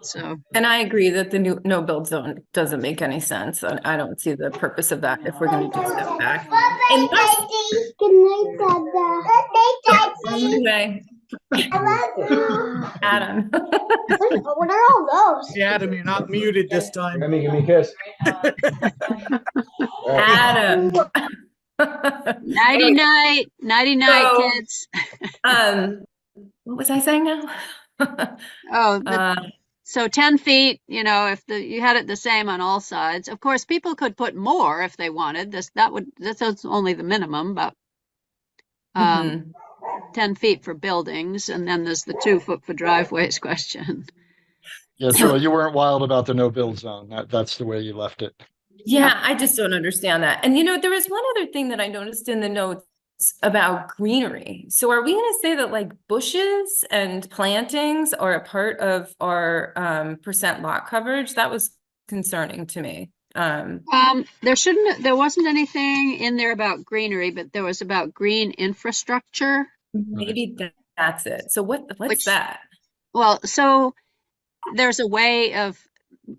So, and I agree that the no build zone doesn't make any sense. I don't see the purpose of that if we're going to do setback. Adam. What are all those? Yeah, Adam, you're not muted this time. Give me a kiss. Adam. nighty night, kids. What was I saying now? So 10 feet, you know, if you had it the same on all sides, of course, people could put more if they wanted. That's only the minimum, but 10 feet for buildings, and then there's the 2 foot for driveways question. Yeah, so you weren't wild about the no build zone. That's the way you left it. Yeah, I just don't understand that. And you know, there was one other thing that I noticed in the notes about greenery. So are we going to say that like bushes and plantings are a part of our percent lot coverage? That was concerning to me. There wasn't anything in there about greenery, but there was about green infrastructure. Maybe that's it. So what's that? Well, so there's a way of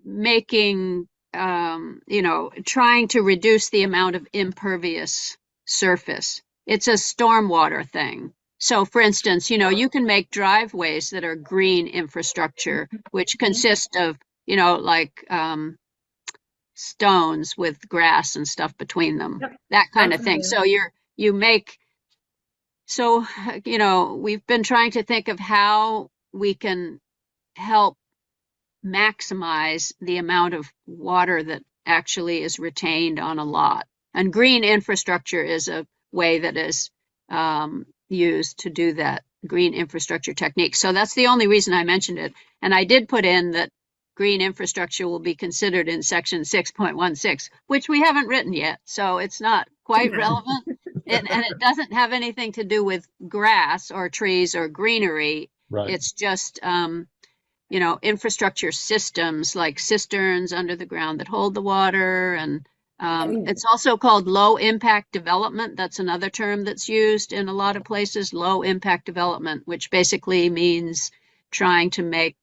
making, you know, trying to reduce the amount of impervious surface. It's a stormwater thing. So for instance, you know, you can make driveways that are green infrastructure, which consist of, you know, like stones with grass and stuff between them, that kind of thing. So you know, we've been trying to think of how we can help maximize the amount of water that actually is retained on a lot. And green infrastructure is a way that is used to do that, green infrastructure technique. So that's the only reason I mentioned it. And I did put in that green infrastructure will be considered in section 6.16, which we haven't written yet. So it's not quite relevant. And it doesn't have anything to do with grass or trees or greenery. Right. It's just, you know, infrastructure systems like cisterns under the ground that hold the water. And it's also called low impact development. That's another term that's used in a lot of places, low impact development, which basically means trying to make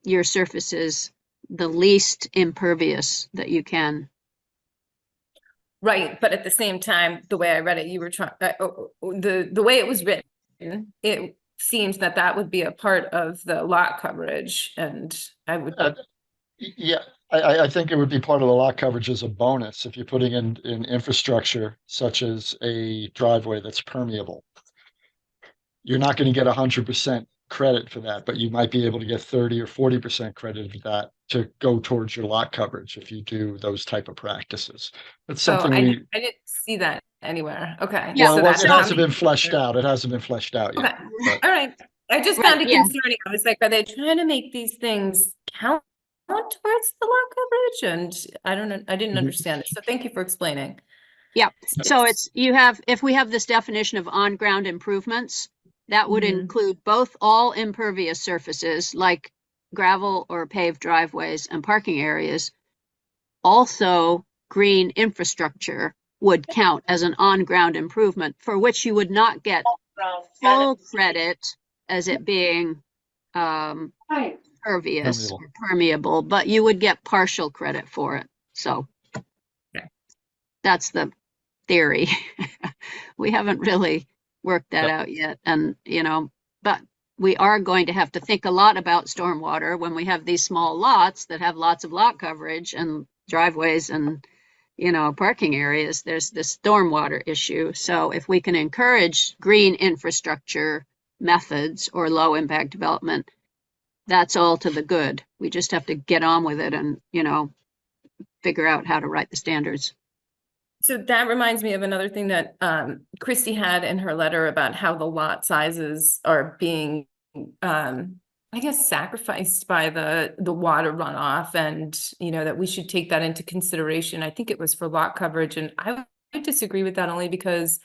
your surfaces the least impervious that you can. Right, but at the same time, the way I read it, you were trying the way it was written it seems that that would be a part of the lot coverage, and I would. Yeah, I think it would be part of the lot coverage as a bonus if you're putting in infrastructure such as a driveway that's permeable. You're not going to get 100% credit for that, but you might be able to get 30 or 40% credit for that to go towards your lot coverage if you do those type of practices. That's something I didn't see that anywhere. Okay. Yeah, well, So it hasn't been coming. fleshed out. It hasn't been fleshed out Okay. yet. But All right. I just Right, found it yeah. concerning. I was like, are they trying to make these things count towards the lot coverage? And I don't know. I didn't understand it. So thank you for explaining. Yeah, so if we have this definition of on-ground improvements, that would Mhm. include both all impervious surfaces like gravel or paved driveways and parking areas. Also, green infrastructure would count as an on-ground improvement for which you would not get full credit as it being pervious or permeable, but you would get partial credit for it. So that's the theory. We haven't really worked that out yet. And, but we are going to have to think a lot about stormwater when we have these small lots that have lots of lot coverage and driveways and, parking areas. There's this stormwater issue. So if we can encourage green infrastructure methods or low impact development, that's all to the good. We just have to get on with it and, figure out how to write the standards. So that reminds me of another thing that Christy had in her letter about how the lot sizes are being, I guess, sacrificed by the water runoff, and that we should take that into consideration. I think it was for lot coverage, and I would disagree with that only because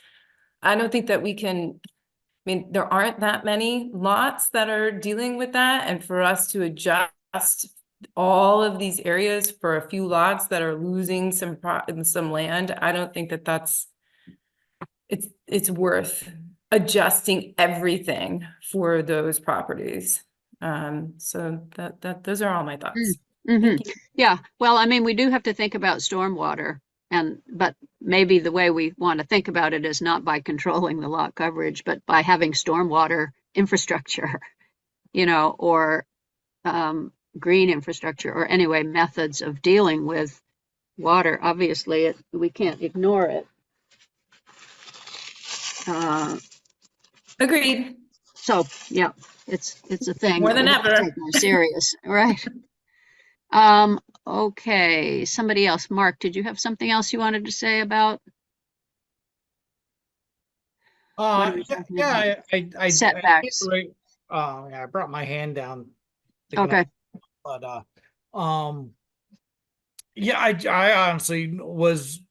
I don't think that we can. I mean, there aren't that many lots that are dealing with that, and for us to adjust all of these areas for a few lots that are losing some land, I don't think that that's it's worth adjusting everything for those properties. So that those are all my thoughts. Mm-hmm. Yeah, well, I mean, we do have to think about stormwater, but maybe the way we want to think about it is not by controlling the lot coverage, but by having stormwater infrastructure, or green infrastructure, or anyway, methods of dealing with water. Obviously, we can't ignore it. Agreed. So yeah, it's a thing More that than we have to ever. take more serious, right? Okay, somebody else. Mark, did you have something else you wanted to say about? What are we talking about? I Setbacks. I brought my hand down. Okay. But yeah, I honestly was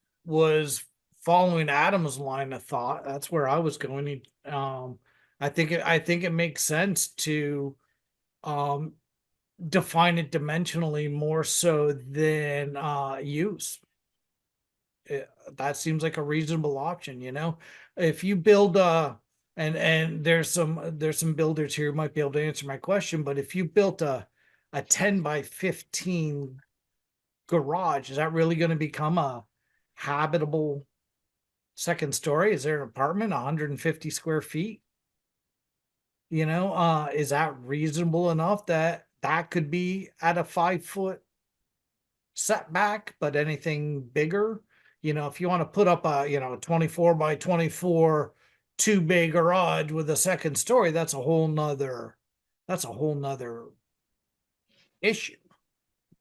following Adam's line of thought. That's where I was going. I think it makes sense to define it dimensionally more so than use. That seems like a reasonable option, if you build and there's some builders here who might be able to answer my question, but if you built a 10 by 15 garage, is that really going to become a habitable second story? Is there an apartment 150 square feet? Is that reasonable enough that could be at a 5-foot setback? But anything bigger, if you want to put up a 24 by 24 2-bay garage with a second story, that's a whole nother issue.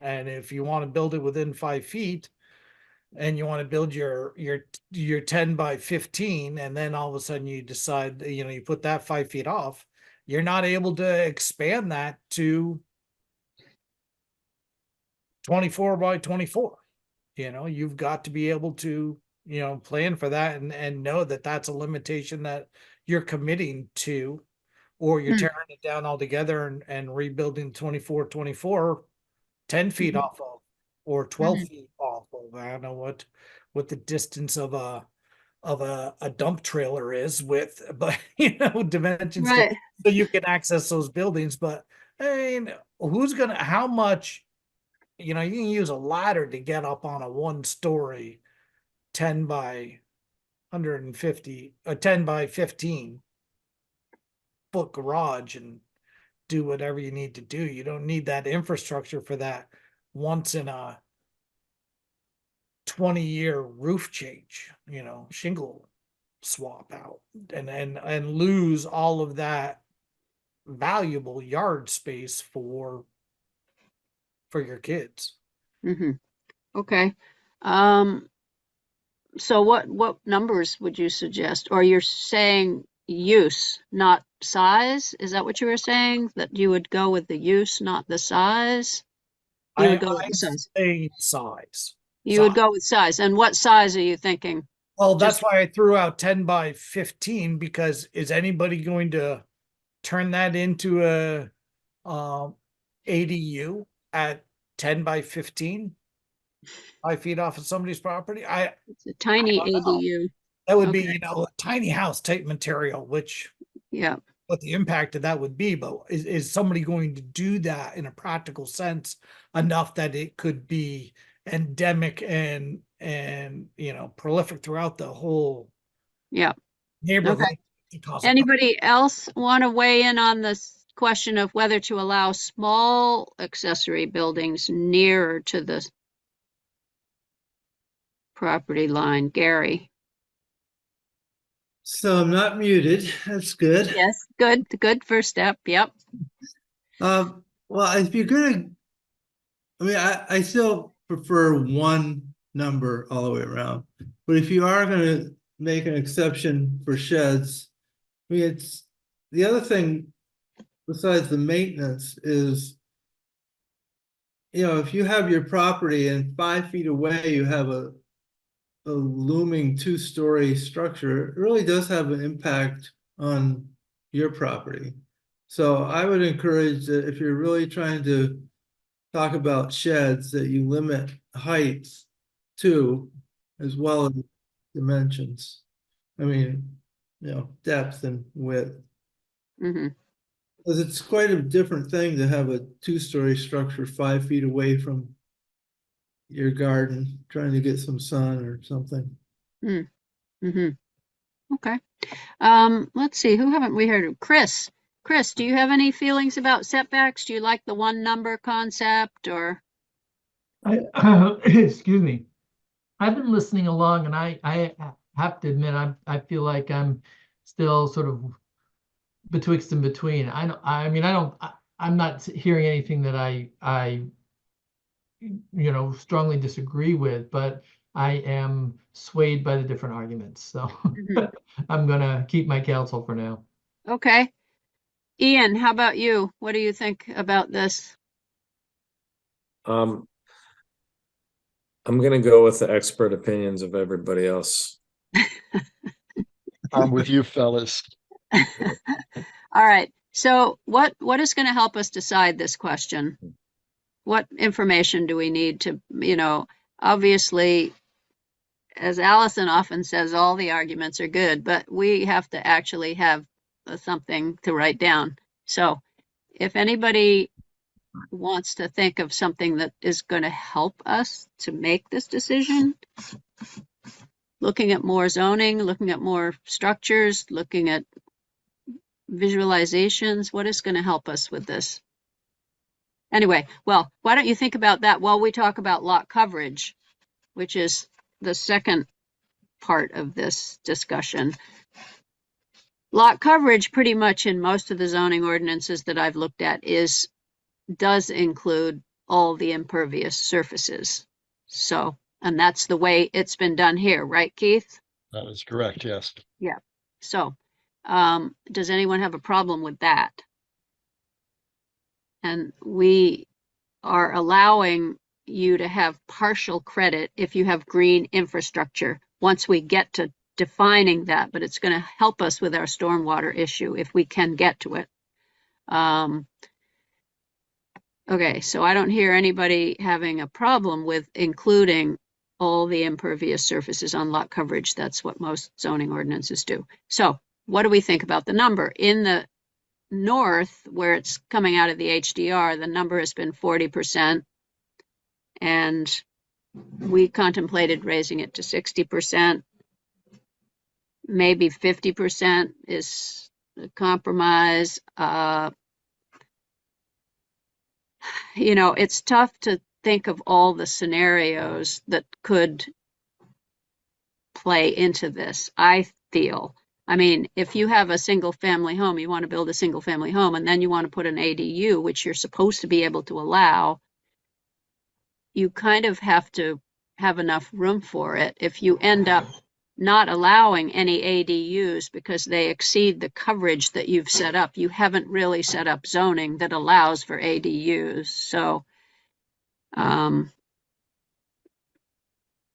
And if you want to build it within 5 feet and you want to build your 10 by 15, and then all of a sudden you decide, you put that 5 feet off, you're not able to expand that to 24 by 24. You've got to be able to, plan for that and know that that's a limitation that you're committing to, or you're tearing it down altogether and rebuilding 24, 10 feet off of, or 12 feet off of. I don't know what the distance of a dump trailer is with, but dimensions Right. so you can access those buildings. But I mean, how much, you can use a ladder to get up on a 1-story 10 by 150, 10 by 15. foot garage and do whatever you need to do. You don't need that infrastructure for that once in a 20-year roof change, shingle swap out and lose all of that valuable yard space for your kids. Mm-hmm. Okay. So what numbers would you suggest? Or you're saying use, not size? Is that what you were saying? That you would go with the use, not the size? You would go with the size. Say size. You would go with size. And what size are you thinking? Well, that's why I threw out 10 by 15, because is anybody going to turn that into a ADU at 10 by 15? 5 feet off of somebody's property? It's a tiny ADU. That would be, a tiny house type material, which what the impact of that would be, but is somebody going to do that in a practical sense enough that it could be endemic and prolific throughout the whole neighborhood? Okay. Anybody else want to weigh in on this question of whether to allow small accessory buildings nearer to the property line? Gary. So I'm not muted. That's good. Yes, good first step. Yep. Well, if you're gonna, I still prefer one number all the way around. But if you are gonna make an exception for sheds, it's the other thing besides the maintenance is, if you have your property and 5 feet away you have a looming 2-story structure, it really does have an impact on your property. So I would encourage that if you're really trying to talk about sheds, that you limit heights too, as well as dimensions. Depth and width. Mm-hmm. Because it's quite a different thing to have a 2-story structure 5 feet away from your garden, trying to get some sun or something. Mm-hmm. Okay. Let's see, who haven't we heard of? Chris, do you have any feelings about setbacks? Do you like the one number concept, or? Excuse me. I've been listening along, and I have to admit, I feel like I'm still sort of betwixt and between. I'm not hearing anything that I strongly disagree with, but I am swayed by the different arguments. So I'm gonna keep my counsel for now. Okay. Ian, how about you? What do you think about this? I'm gonna go with the expert opinions of everybody else. I'm with you, fellas. All right. So what is going to help us decide this question? What information do we need to, obviously, as Allison often says, all the arguments are good, but we have to actually have something to write down. So if anybody wants to think of something that is going to help us to make this decision, looking at more zoning, looking at more structures, looking at visualizations, what is going to help us with this? Anyway, well, why don't you think about that while we talk about lot coverage, which is the second part of this discussion. Lot coverage, pretty much in most of the zoning ordinances that I've looked at, does include all the impervious surfaces. So, and that's the way it's been done here, right, Keith? That is correct, yes. Yeah. So, does anyone have a problem with that? And we are allowing you to have partial credit if you have green infrastructure once we get to defining that, but it's going to help us with our stormwater issue if we can get to it. Okay, so I don't hear anybody having a problem with including all the impervious surfaces on lot coverage. That's what most zoning ordinances do. So what do we think about the number? In the north, where it's coming out of the HDR, the number has been 40%. And we contemplated raising it to 60%. Maybe 50% is the compromise. You know, it's tough to think of all the scenarios that could play into this, I feel. I mean, if you have a single family home, you want to build a single family home, and then you want to put an ADU, which you're supposed to be able to allow, you kind of have to have enough room for it. If you end up not allowing any ADUs because they exceed the coverage that you've set up, you haven't really set up zoning that allows for ADUs. So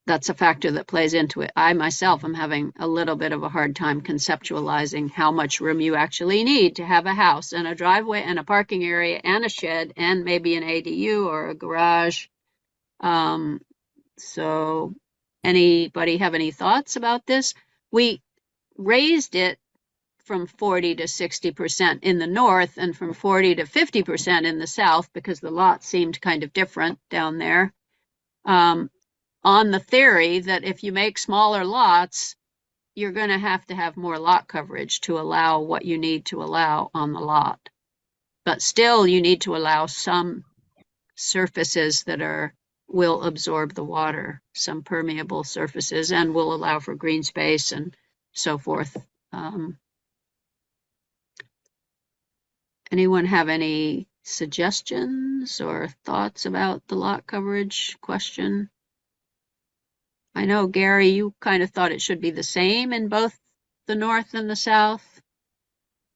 that's a factor that plays into it. I myself am having a little bit of a hard time conceptualizing how much room you actually need to have a house and a driveway and a parking area and a shed and maybe an ADU or a garage. So anybody have any thoughts about this? We raised it from 40 to 60% in the north and from 40 to 50% in the south because the lots seemed kind of different down there. On the theory that if you make smaller lots, you're going to have more lot coverage to allow what you need to allow on the lot. But still, you need to allow some surfaces that will absorb the water, some permeable surfaces, and will allow for green space and so forth. Anyone have any suggestions or thoughts about the lot coverage question? I know, Gary, you kind of thought it should be the same in both the north and the south.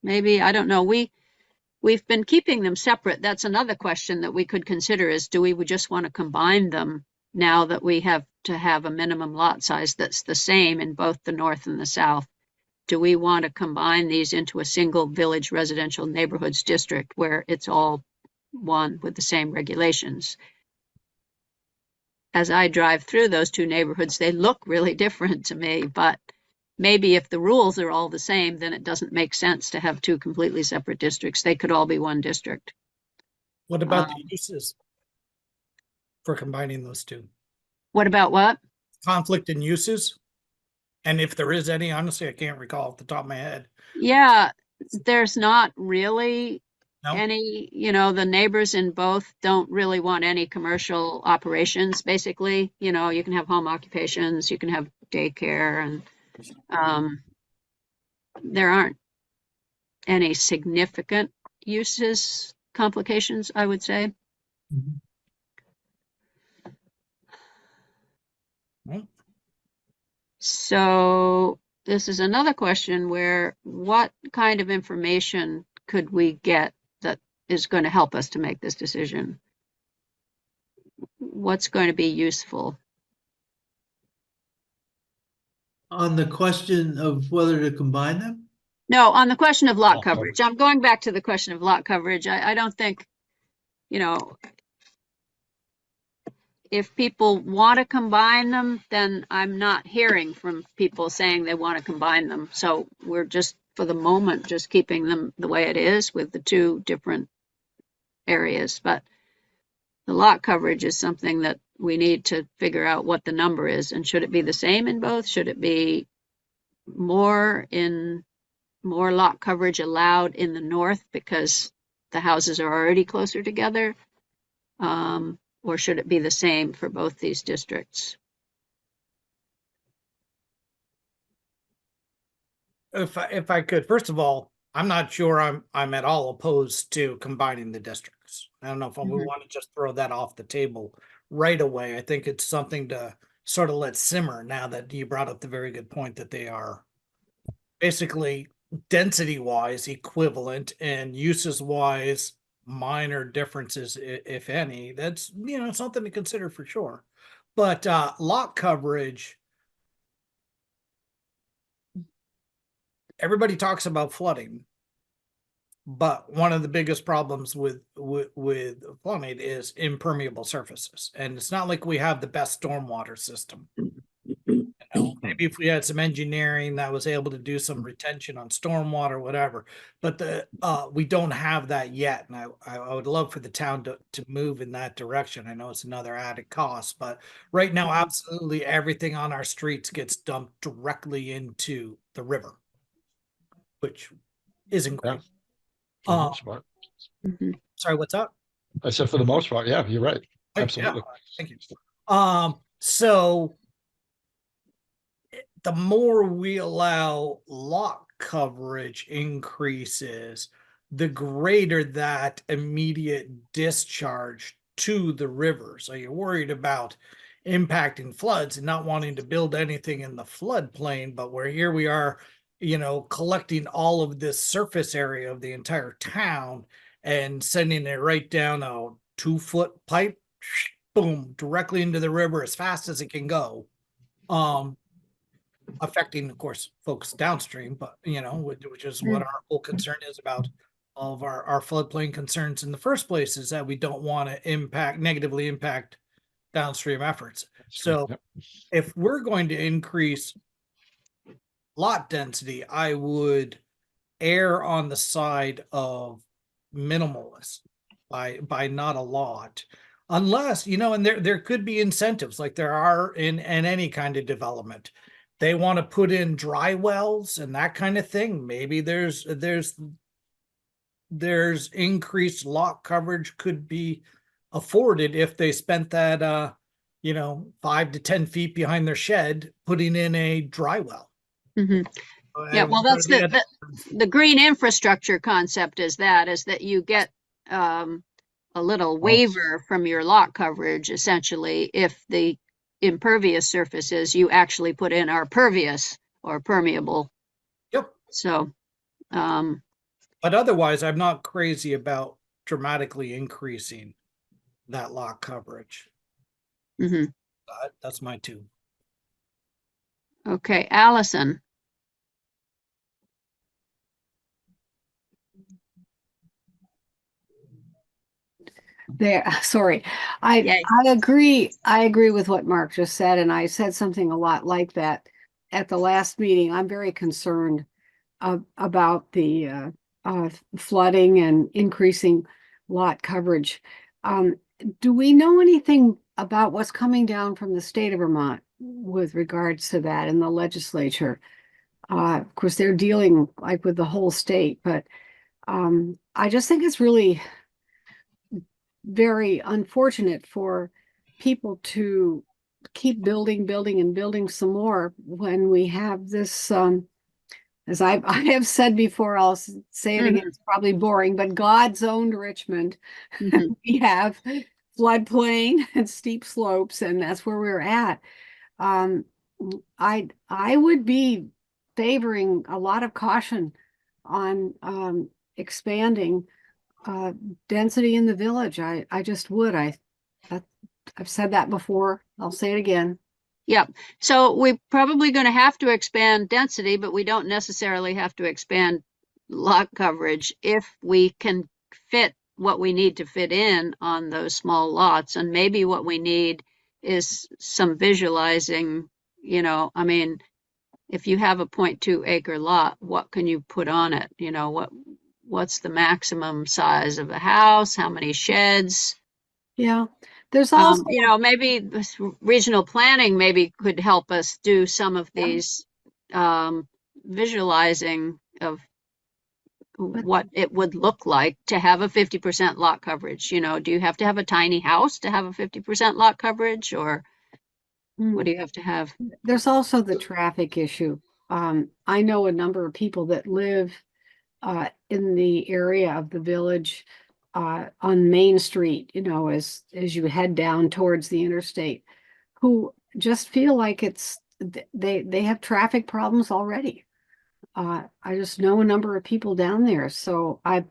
Maybe, I don't know. We've been keeping them separate. That's another question that we could consider is, do we just want to combine them now that we have to have a minimum lot size that's the same in both the north and the south? Do we want to combine these into a single village residential neighborhoods district where it's all one with the same regulations? As I drive through those two neighborhoods, they look really different to me, but maybe if the rules are all the same, then it doesn't make sense to have two completely separate districts. They could all be one district. What about the uses for combining those two? What about what? Conflict in uses? And if there is any, honestly, I can't recall off the top of my head. Yeah, there's not really No? any, the neighbors in both don't really want any commercial operations, basically. You can have home occupations, you can have daycare, and there aren't any significant uses, complications, I would say. Mhm. Well, So this is another question where what kind of information could we get that is going to help us to make this decision? What's going to be useful? On the question of whether to combine them? No, on the question of lot Lot coverage. coverage. I'm going back to the question of lot coverage. I don't think, if people want to combine them, then I'm not hearing from people saying they want to combine them. So we're just, for the moment, just keeping them the way it is with the two different areas. But the lot coverage is something that we need to figure out what the number is. And should it be the same in both? Should it be more lot coverage allowed in the north because the houses are already closer together? Or should it be the same for both these districts? if I could, first of all, I'm not sure I'm at all opposed to combining the districts. I don't know if we Mhm. want to just throw that off the table right away. I think it's something to sort of let simmer now that you brought up the very good point that they are basically density wise equivalent and uses wise minor differences, if any. That's something to consider for sure. But lot coverage, everybody talks about flooding, but one of the biggest problems with flooding is impermeable surfaces, and it's not like we have the best stormwater system. Maybe if we had some engineering that was able to do some retention on stormwater, whatever, but we don't have that yet. And I would love for the town to move in that direction. I know it's another added cost, but right now, absolutely everything on our streets gets dumped directly into the river, which isn't Yeah, great. for the most part. Mhm. Sorry, what's up? I said for the most part, yeah, you're right. Hey, Absolutely. yeah, thank you. So the more we allow lot coverage increases, the greater that immediate discharge to the river. So you're worried about impacting floods and not wanting to build anything in the floodplain, but where here we are, collecting all of this surface area of the entire town and sending it right down a 2-foot pipe, boom, directly into the river as fast as it can go. Affecting, of course, folks downstream, but which is what our whole concern is about all of our floodplain concerns in the first place, is that we don't want to negatively impact downstream efforts. So Yep. if we're going to increase lot density, I would err on the side of minimalist by not a lot, unless and there could be incentives like there are in any kind of development. They want to put in dry wells and that kind of thing. Maybe there's increased lot coverage could be afforded if they spent that 5 to 10 feet behind their shed putting in a dry well. Mhm. Yeah, well, that's the green infrastructure concept is that you get a little waiver from your lot coverage, essentially, if the impervious surfaces you actually put in are pervious or permeable. Yep. So, but otherwise, I'm not crazy about dramatically increasing that lot coverage. mhm. That's my two. Okay, Allison. There, sorry. I agree. I agree with what Mark just said, and I said something a lot like that at the last meeting. I'm very concerned about the flooding and increasing lot coverage. Do we know anything about what's coming down from the state of Vermont with regards to that in the legislature? Of course, they're dealing like with the whole state, but I just think it's really very unfortunate for people to keep building and building some more when we have this, as I have said before, I'll say it again, it's probably boring, but God's owned Richmond. We have floodplain and steep slopes, and that's where we're at. I would be favoring a lot of caution on expanding density in the village. I just would. I've said that before. I'll say it again. Yep. So we're probably going to have to expand density, but we don't necessarily have to expand lot coverage if we can fit what we need to fit in on those small lots. And maybe what we need is some visualizing, I mean, if you have a 0.2 acre lot, what can you put on it? What's the maximum size of a house? How many sheds? Yeah. There's also, maybe this regional planning maybe could help us do some of these visualizing of what it would look like to have a 50% lot coverage. Do you have to have a tiny house to have a 50% lot coverage, or what do you have to have? There's also the traffic issue. I know a number of people that live in the area of the village on Main Street, as you head down towards the interstate, who just feel like they have traffic problems already. I just know a number of people down there. So I'm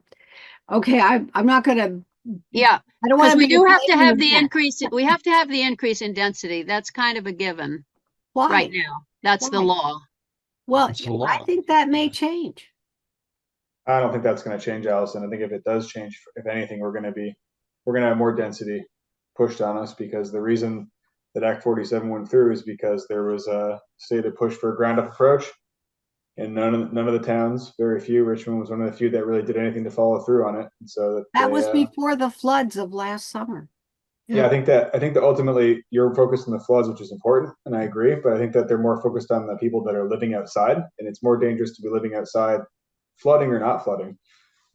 not gonna. Yeah, I don't want to. We do have to have the increase. We have to have the increase in density. That's kind of a given. Why? Right now. That's the law. Well, I think that may change. I don't think that's going to change, Allison. I think if it does change, if anything, we're going to have more density pushed on us, because the reason that Act 47 went through is because there was a stated push for a ground up approach, and none of the towns, very few, Richmond was one of the few that really did anything to follow through on it. And so that was before the floods of last summer. Yeah, I think that ultimately you're focused on the floods, which is important, and I agree. But I think that they're more focused on the people that are living outside, and it's more dangerous to be living outside flooding or not flooding.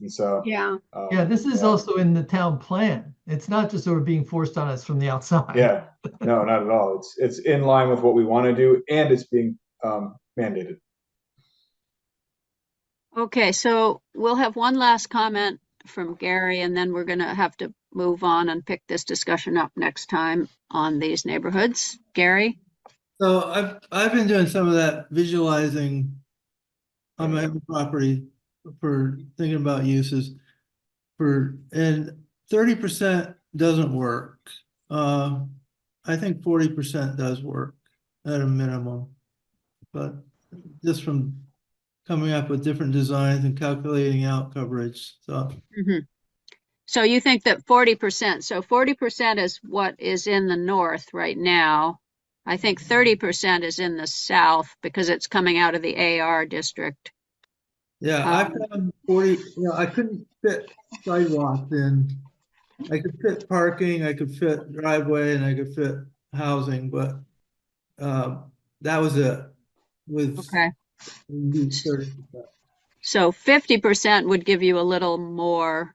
And so, Yeah. Yeah, this is also in the town plan. It's not just sort of being forced on us from the outside. Yeah, no, not at all. It's in line with what we want to do, and it's being mandated. Okay, so we'll have one last comment from Gary, and then we're going to have to move on and pick this discussion up next time on these neighborhoods. Gary? So I've been doing some of that visualizing on my own property for thinking about uses and 30% doesn't work. I think 40% does work at a minimum, but just from coming up with different designs and calculating out coverage. So So you think that 40%, so 40% is what is in the north right now. I think 30% is in the south because it's coming out of the AR district. yeah, I found 40, I couldn't fit sidewalks in. I could fit parking, I could fit driveway, and I could fit housing, but that was it with Okay. 30%. So 50% would give you a little more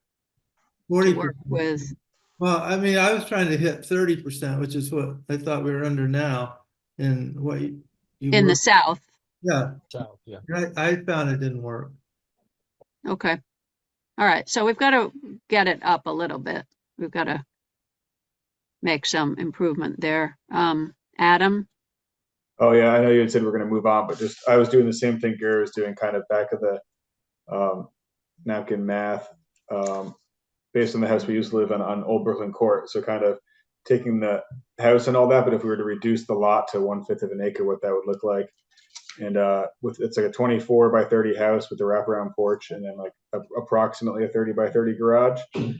to 40%. work with. Well, I mean, I was trying to hit 30%, which is what I thought we were under now, and what you In the were. south. Yeah, South, yeah. I found it didn't work. Okay. All right. So we've got to get it up a little bit. We've got to make some improvement there. Adam? Oh yeah, I know you had said we're going to move on, but just I was doing the same thing Gary was doing, kind of back of the napkin math, based on the house we used to live on Old Brooklyn Court. So kind of taking the house and all that, but if we were to reduce the lot to 1/5 of an acre, what that would look like. And it's like a 24 by 30 house with a wraparound porch, and then like approximately a 30 by 30 garage, and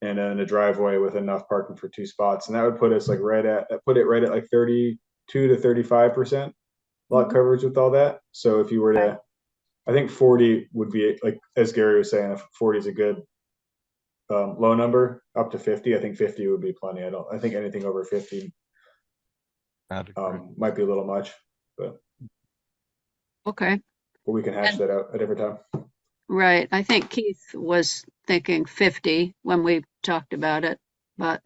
then a driveway with enough parking for 2 spots. And that would put us like right at like 32 to 35% lot coverage with all that. So if you were to, I think 40 would be, like as Gary was saying, if 40 is a good low number, up to 50. I think 50 would be plenty. I think anything over 50 might be a little much, but Okay. we can hash that out at every time. Right. I think Keith was thinking 50 when we talked about it, but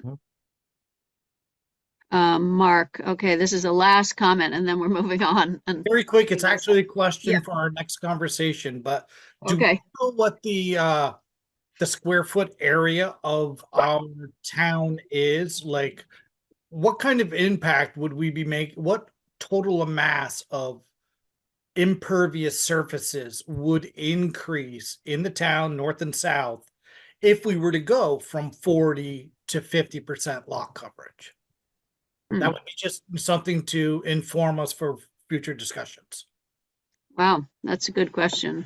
Mark, okay, this is the last comment and then we're moving on. And Very quick, it's actually a question Yeah. for our next conversation, but do we okay. know what the square foot area of our town is? Like, what kind of impact would we be making? What total mass of impervious surfaces would increase in the town, north and south, if we were to go from 40 to 50% lot coverage? That would be just something to inform us for future discussions. Wow, that's a good question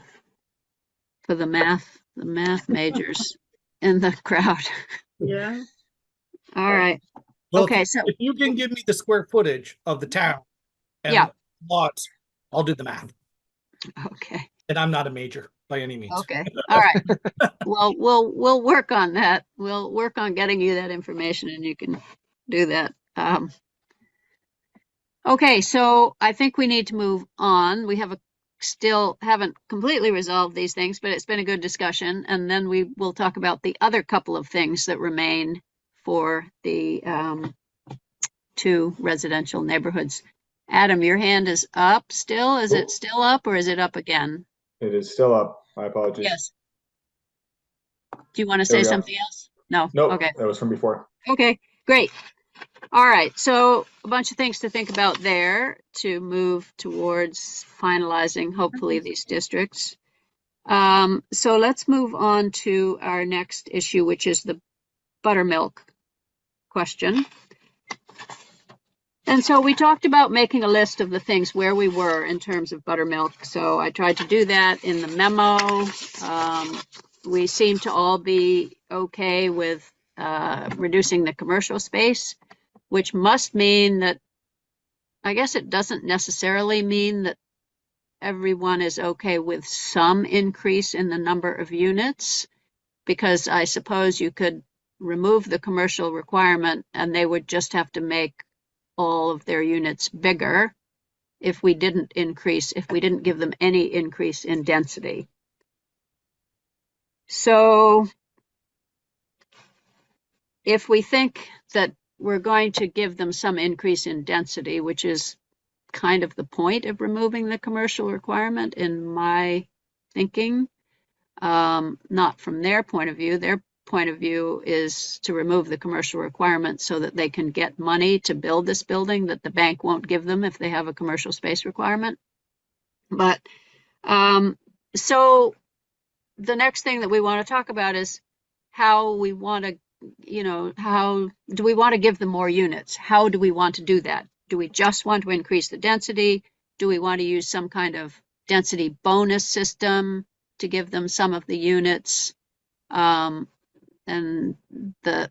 for the math majors in the crowd. Yeah. All right. Well, Okay, so if you can give me the square footage of the town and Yeah. lots, I'll do the math. okay. And I'm not a major by any means. Okay. All right. Well, we'll work on that. We'll work on getting you that information and you can do that. Okay, so I think we need to move on. We still haven't completely resolved these things, but it's been a good discussion. And then we will talk about the other couple of things that remain for the 2 residential neighborhoods. Adam, your hand is up still. Is it still up or is it up again? It is still up. My apologies. Yes. Do you want to There say we go. something else? No. Nope, Okay. that was from before. Okay, great. All right, so a bunch of things to think about there to move towards finalizing, hopefully, these districts. So let's move on to our next issue, which is the Buttermilk question. And so we talked about making a list of the things where we were in terms of Buttermilk. So I tried to do that in the memo. We seem to all be okay with reducing the commercial space, which must mean that, I guess it doesn't necessarily mean that everyone is okay with some increase in the number of units, because I suppose you could remove the commercial requirement and they would just have to make all of their units bigger if we didn't give them any increase in density. So if we think that we're going to give them some increase in density, which is kind of the point of removing the commercial requirement in my thinking, not from their point of view. Their point of view is to remove the commercial requirement so that they can get money to build this building that the bank won't give them if they have a commercial space requirement. But so the next thing that we want to talk about is how we want to, how do we want to give them more units? How do we want to do that? Do we just want to increase the density? Do we want to use some kind of density bonus system to give them some of the units? And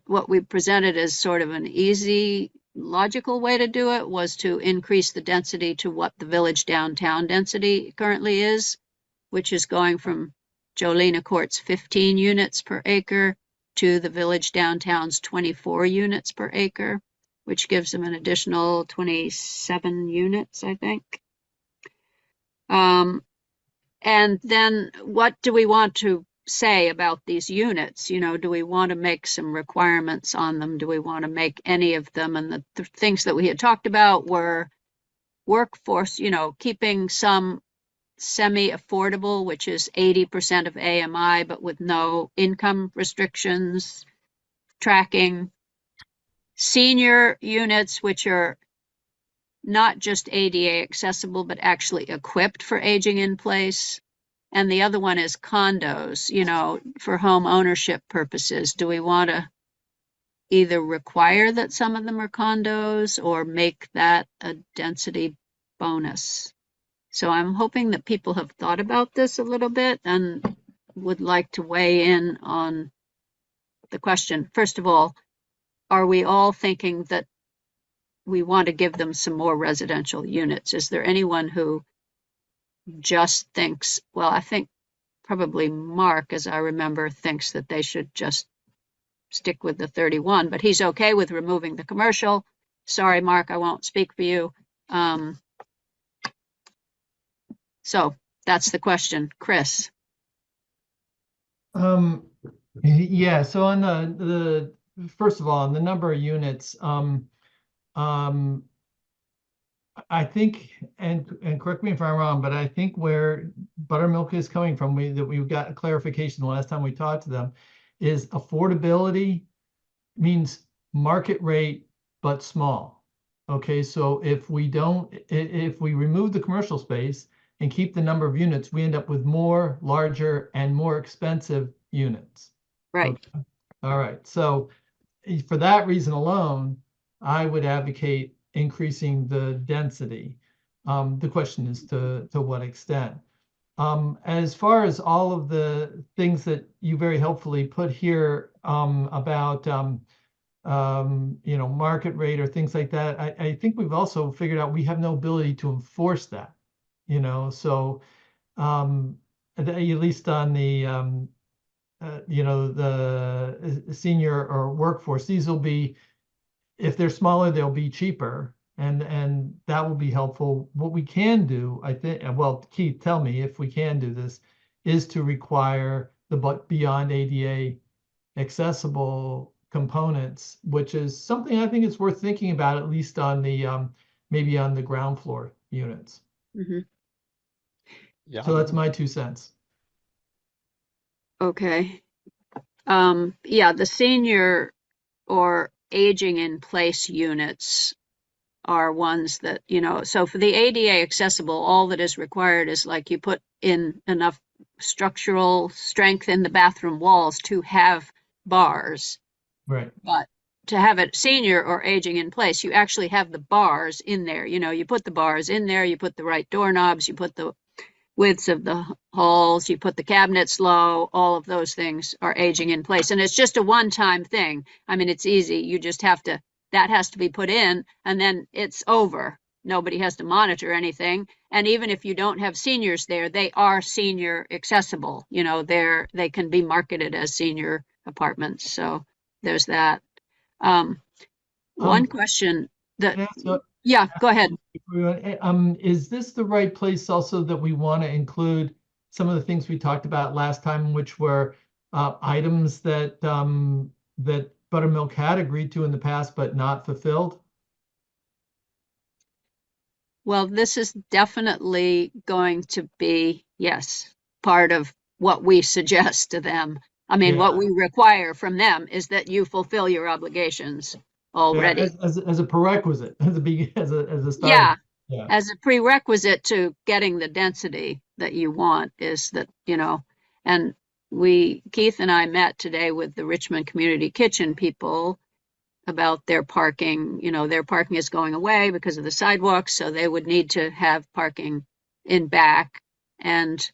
what we presented as sort of an easy, logical way to do it was to increase the density to what the village downtown density currently is, which is going from Jolena Court's 15 units per acre to the village downtown's 24 units per acre, which gives them an additional 27 units, I think. And then what do we want to say about these units? Do we want to make some requirements on them? Do we want to make any of them? And the things that we had talked about were workforce, keeping some semi-affordable, which is 80% of AMI, but with no income restrictions, tracking senior units, which are not just ADA accessible, but actually equipped for aging in place. And the other one is condos, for home ownership purposes. Do we want to either require that some of them are condos or make that a density bonus? So I'm hoping that people have thought about this a little bit and would like to weigh in on the question. First of all, are we all thinking that we want to give them some more residential units? Is there anyone who just thinks, well, I think probably Mark, as I remember, thinks that they should just stick with the 31, but he's okay with removing the commercial. Sorry, Mark, I won't speak for you. So that's the question. Chris. Yeah, so on the first of all, on the number of units, I think, and correct me if I'm wrong, but I think where Buttermilk is coming from, that we've got clarification the last time we talked to them, is affordability means market rate, but small. Okay, so if we remove the commercial space and keep the number of units, we end up with more, larger, and more expensive units. Right. Okay. All right. So for that reason alone, I would advocate increasing the density. The question is to what extent. As far as all of the things that you very helpfully put here about market rate or things like that, I think we've also figured out we have no ability to enforce that. So at least on the the senior or workforce, these will be, if they're smaller, they'll be cheaper, and that will be helpful. What we can do, I think, well, Keith, tell me if we can do this, is to require the beyond ADA accessible components, which is something I think it's worth thinking about, at least on the maybe on the ground floor units. Mm-hmm. Yeah. So that's my 2 cents. Okay. Yeah, the senior or aging in place units are ones that, so for the ADA accessible, all that is required is like you put in enough structural strength in the bathroom walls to have bars. Right. But to have it senior or aging in place, you actually have the bars in there. You put the bars in there, you put the right doorknobs, you put the widths of the halls, you put the cabinets low, all of those things are aging in place. And it's just a one-time thing. I mean, it's easy. You just have to, that has to be put in, and then it's over. Nobody has to monitor anything. And even if you don't have seniors there, they are senior accessible. They can be marketed as senior apartments. So there's that. One question that, yeah, go ahead. Is this the right place also that we want to include some of the things we talked about last time, which were items that that Buttermilk had agreed to in the past but not fulfilled? Well, this is definitely going to be, yes, part of what we suggest to them. I mean, Yeah. what we require from them is that you fulfill your obligations already. As a prerequisite, as a start. Yeah, Yeah. as a prerequisite to getting the density that you want is that, and Keith and I met today with the Richmond Community Kitchen people about their parking. Their parking is going away because of the sidewalks, so they would need to have parking in back. And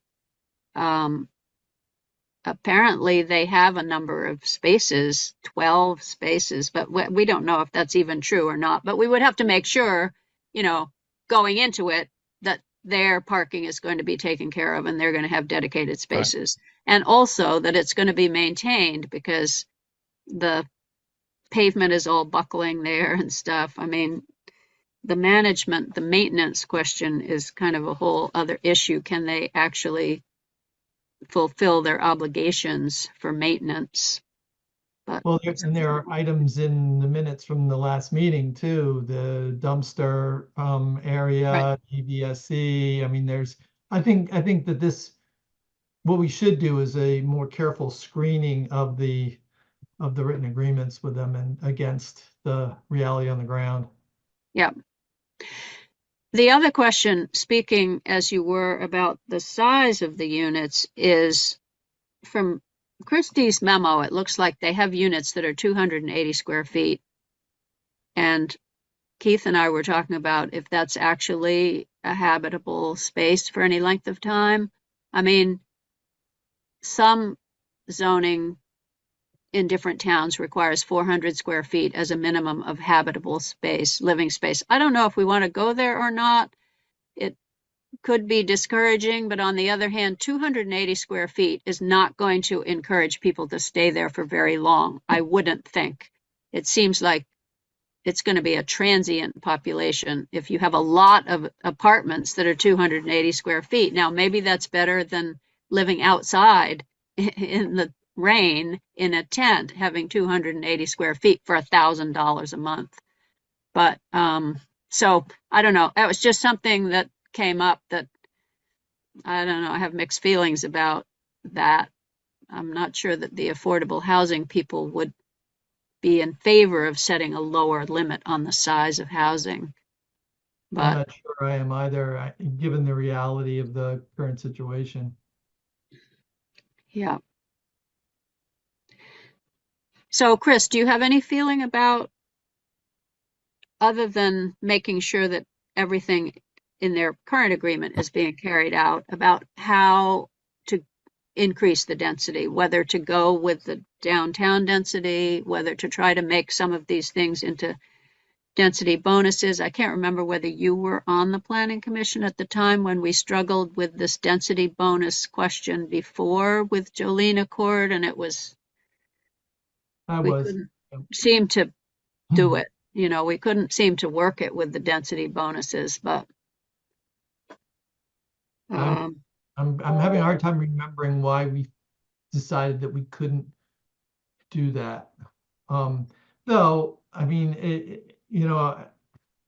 apparently they have a number of spaces, 12 spaces, but we don't know if that's even true or not. But we would have to make sure, going into it, that their parking is going to be taken care of and they're going to have dedicated spaces. Right. And also that it's going to be maintained, because the pavement is all buckling there and stuff. I mean, the maintenance question is kind of a whole other issue. Can they actually fulfill their obligations for maintenance? But well, there are items in the minutes from the last meeting too, the dumpster area, right. EVSC. I mean, I think that what we should do is a more careful screening of the written agreements with them and against the reality on the ground. Yeah. The other question, speaking as you were about the size of the units, is from Christie's memo. It looks like they have units that are 280 square feet. And Keith and I were talking about if that's actually a habitable space for any length of time. I mean, some zoning in different towns requires 400 square feet as a minimum of habitable space, living space. I don't know if we want to go there or not. It could be discouraging, but on the other hand, 280 square feet is not going to encourage people to stay there for very long, I wouldn't think. It seems like it's going to be a transient population if you have a lot of apartments that are 280 square feet. Now, maybe that's better than living outside in the rain in a tent, having 280 square feet for $1,000 a month. But so I don't know. That was just something that came up that I don't know. I have mixed feelings about that. I'm not sure that the affordable housing people would be in favor of setting a lower limit on the size of housing. But I'm not sure I am either, given the reality of the current situation. Yeah. So, Chris, do you have any feeling about, other than making sure that everything in their current agreement is being carried out, about how to increase the density, whether to go with the downtown density, whether to try to make some of these things into density bonuses? I can't remember whether you were on the planning commission at the time when we struggled with this density bonus question before with Jolene Accord, and it was, we couldn't seem to do it. We couldn't seem to work it with the density bonuses, but I'm having a hard time remembering why we decided that we couldn't do that. Though, I mean,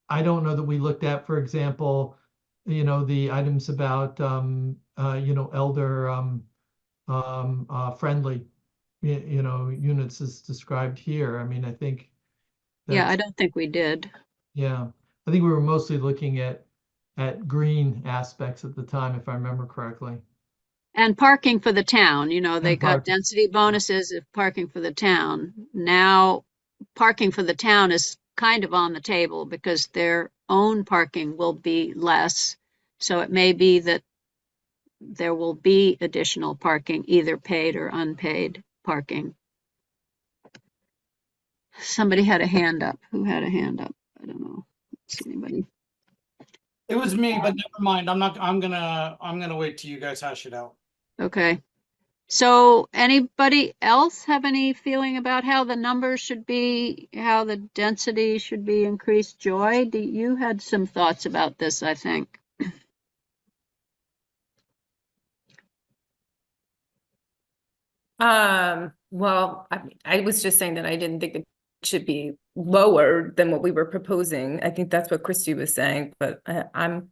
I don't know that we looked at, for example, the items about, elder friendly, units as described here. I mean, I think. Yeah, I don't think we did. Yeah, I think we were mostly looking at green aspects at the time, if I remember correctly. And parking for the town, they got density bonuses of parking for the town. Now, parking for the town is kind of on the table because their own parking will be less. So it may be that there will be additional parking, either paid or unpaid parking. Somebody had a hand up. Who had a hand up? I don't know. Let's see, anybody. It was me, but never mind. I'm gonna wait till you guys hash it out. Okay. So anybody else have any feeling about how the numbers should be, how the density should be increased? Joy, you had some thoughts about this, I think. Well, I was just saying that I didn't think it should be lower than what we were proposing. I think that's what Christy was saying, but I'm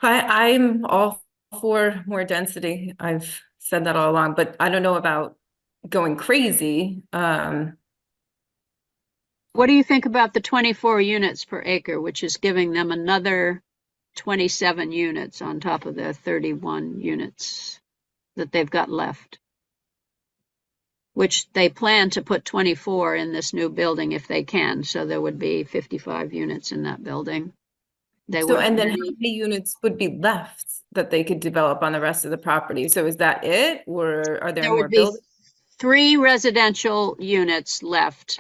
all for more density. I've said that all along, but I don't know about going crazy. What do you think about the 24 units per acre, which is giving them another 27 units on top of their 31 units that they've got left? Which they plan to put 24 in this new building if they can, so there would be 55 units in that building. So, and then how many units would be left that they could develop on the rest of the property? So is that it, or are there more buildings? 3 residential units left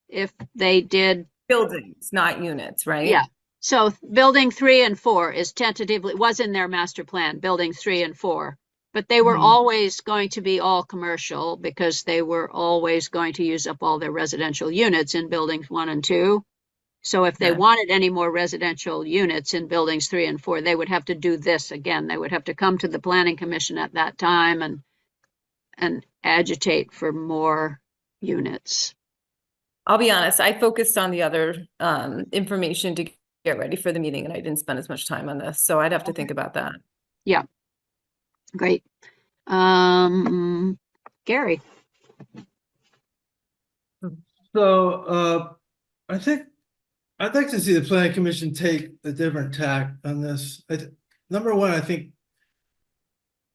if they did buildings, not units, right? Yeah. So building 3 and 4 is tentatively was in their master plan, building 3 and 4, but they were always going to be all commercial because they were always going to use up all their residential units in buildings 1 and 2. So if they wanted any more residential units in buildings 3 and 4, they would have to do this again. They would have to come to the planning commission at that time and agitate for more units. I'll be honest, I focused on the other information to get ready for the meeting, and I didn't spend as much time on this, so I'd have to think about that. Yeah. Great. Gary. So I think I'd like to see the planning commission take a different tack on this. Number one, I think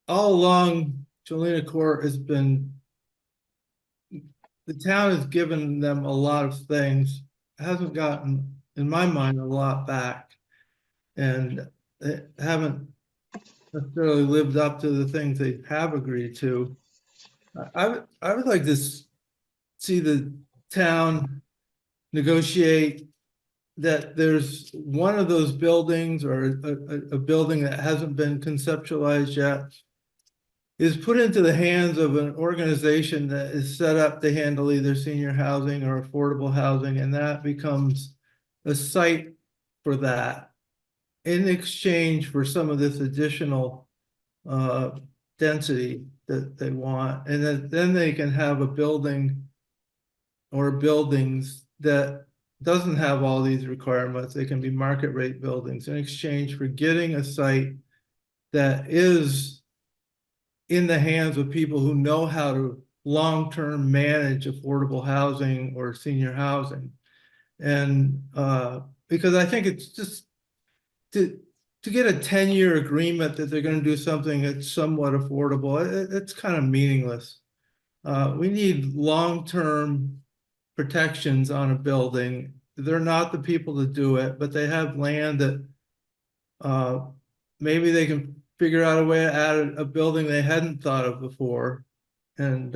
all along Jolena Court has been, the town has given them a lot of things, hasn't gotten, in my mind, a lot back. And they haven't necessarily lived up to the things they have agreed to. I would like to see the town negotiate that there's one of those buildings or a building that hasn't been conceptualized yet is put into the hands of an organization that is set up to handle either senior housing or affordable housing, and that becomes a site for that in exchange for some of this additional density that they want. And then they can have a building or buildings that doesn't have all these requirements. They can be market rate buildings in exchange for getting a site that is in the hands of people who know how to long-term manage affordable housing or senior housing. And because I think it's just to get a 10-year agreement that they're going to do something that's somewhat affordable, it's kind of meaningless. We need long-term protections on a building. They're not the people to do it, but they have land that maybe they can figure out a way to add a building they hadn't thought of before and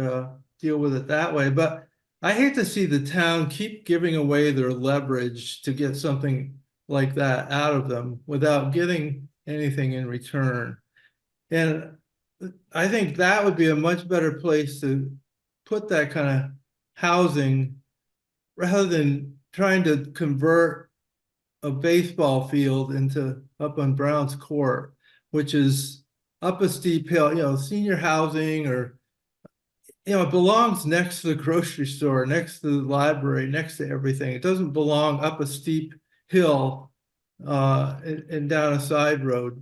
deal with it that way. But I hate to see the town keep giving away their leverage to get something like that out of them without getting anything in return. And I think that would be a much better place to put that kind of housing rather than trying to convert a baseball field into up on Brown's Court, which is up a steep hill, senior housing, or, it belongs next to the grocery store, next to the library, next to everything. It doesn't belong up a steep hill and down a side road.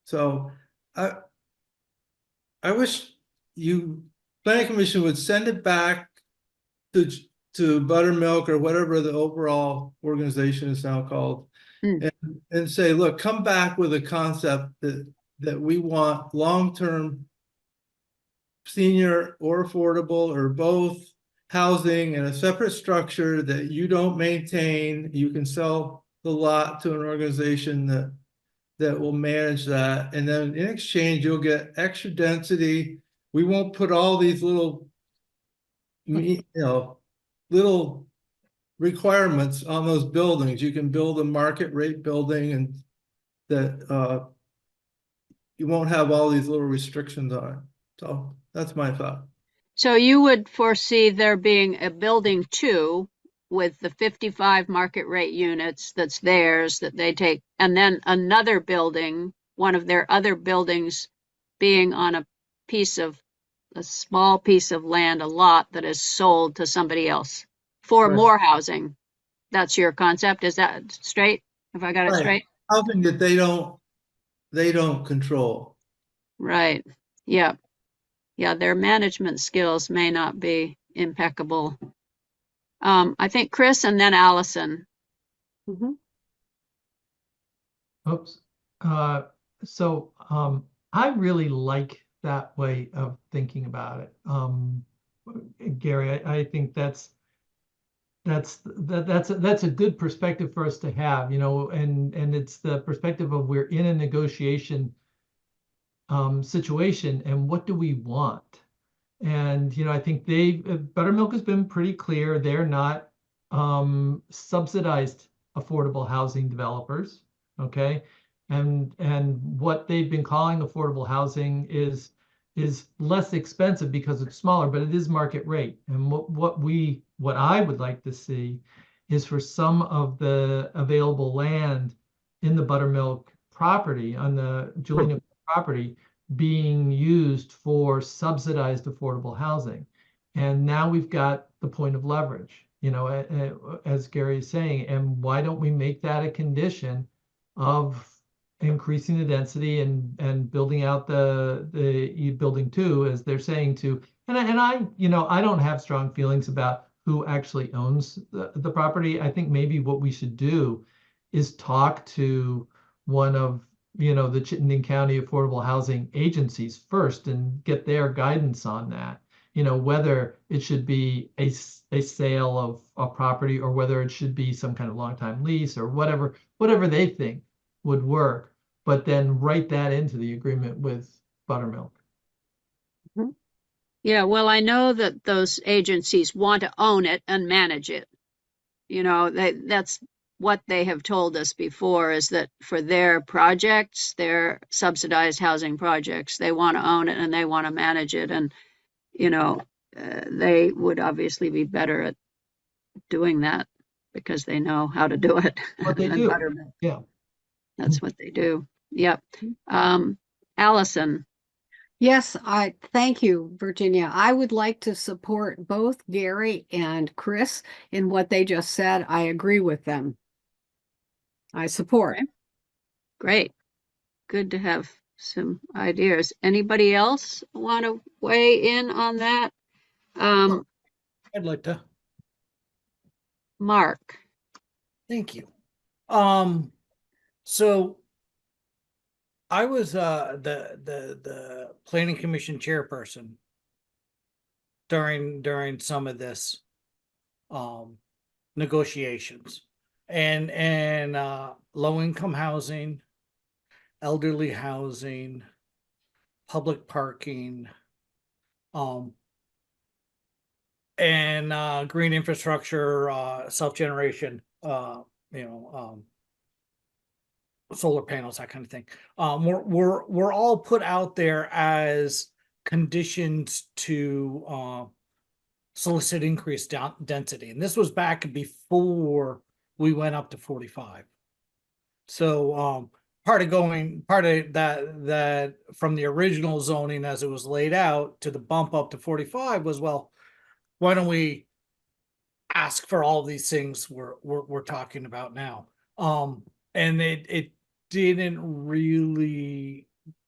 So I wish planning commission would send it back to Buttermilk or whatever the overall organization is now called, and say, look, come back with a concept that we want long-term senior or affordable or both housing in a separate structure that you don't maintain. You can sell the lot to an organization that will manage that. And then in exchange, you'll get extra density. We won't put all these little requirements on those buildings. You can build a market rate building and that you won't have all these little restrictions on it. So that's my thought. So you would foresee there being a building 2 with the 55 market rate units that's theirs that they take, and then another building, one of their other buildings being on a a small piece of land, a lot that is sold to somebody else for Right. more housing. That's your concept. Is that straight? Have I got it Right. straight? Housing that they don't control. Right. Yeah. Yeah. Their management skills may not be impeccable. I think Chris and then Allison. Oops. I really like that way of thinking about it. Gary, I think that's a good perspective for us to have, and it's the perspective of we're in a negotiation situation, and what do we want? And I think Buttermilk has been pretty clear they're not subsidized affordable housing developers, okay? And what they've been calling affordable housing is less expensive because it's smaller, but it is market rate. And what I would like to see is for some of the available land in the Buttermilk property, on the Julian property, being used for subsidized affordable housing. And now we've got the point of leverage, as Gary is saying. And why don't we make that a condition of increasing the density and building out the building 2, as they're saying to, and I don't have strong feelings about who actually owns the property. I think maybe what we should do is talk to one of the Chittenden County Affordable Housing Agencies first and get their guidance on that. Whether it should be a sale of a property, or whether it should be some kind of long-time lease, or whatever they think would work, but then write that into the agreement with Buttermilk. Yeah, well, I know that those agencies want to own it and manage it. That's what they have told us before, is that for their projects, their subsidized housing projects, they want to own it and they want to manage it. And, they would obviously be better at doing that because they know how to do it. What they do. Yeah. That's what they do. Yep. Allison. Yes, thank you, Virginia. I would like to support both Gary and Chris in what they just said. I agree with them. I support. Okay. Great. Good to have some ideas. Anybody else want to weigh in on that? I'd like to. Mark. Thank you. So I was the planning commission chairperson during some of this negotiations, and low income housing, elderly housing, public parking, and green infrastructure, self-generation, solar panels, that kind of thing. We're all put out there as conditions to solicit increased density, and this was back before we went up to 45. So part of that from the original zoning as it was laid out to the bump up to 45 was, well, why don't we ask for all of these things we're talking about now? And it didn't really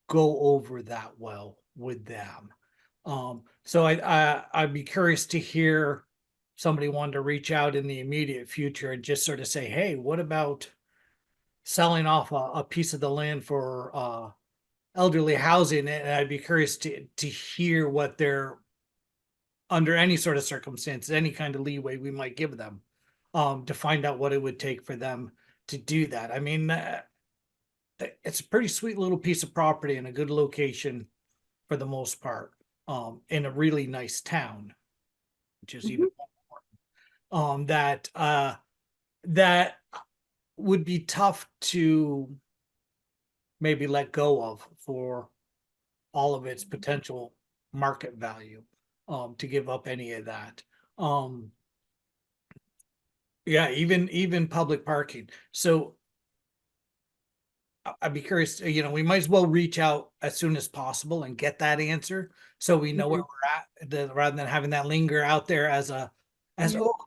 go over that well with them. So I'd be curious to hear somebody wanted to reach out in the immediate future and just sort of say, hey, what about selling off a piece of the land for elderly housing? And I'd be curious to hear what they're, under any sort of circumstances, any kind of leeway we might give them, to find out what it would take for them to do that. I mean, it's a pretty sweet little piece of property in a good location for the most part, in a really nice town, which is even more important. That would be tough to maybe let go of for all of its potential market value, to give up any of that. Yeah, even public parking. So I'd be curious, we might as well reach out as soon as possible and get that answer so we know where we're at, rather than having that linger out there as oh,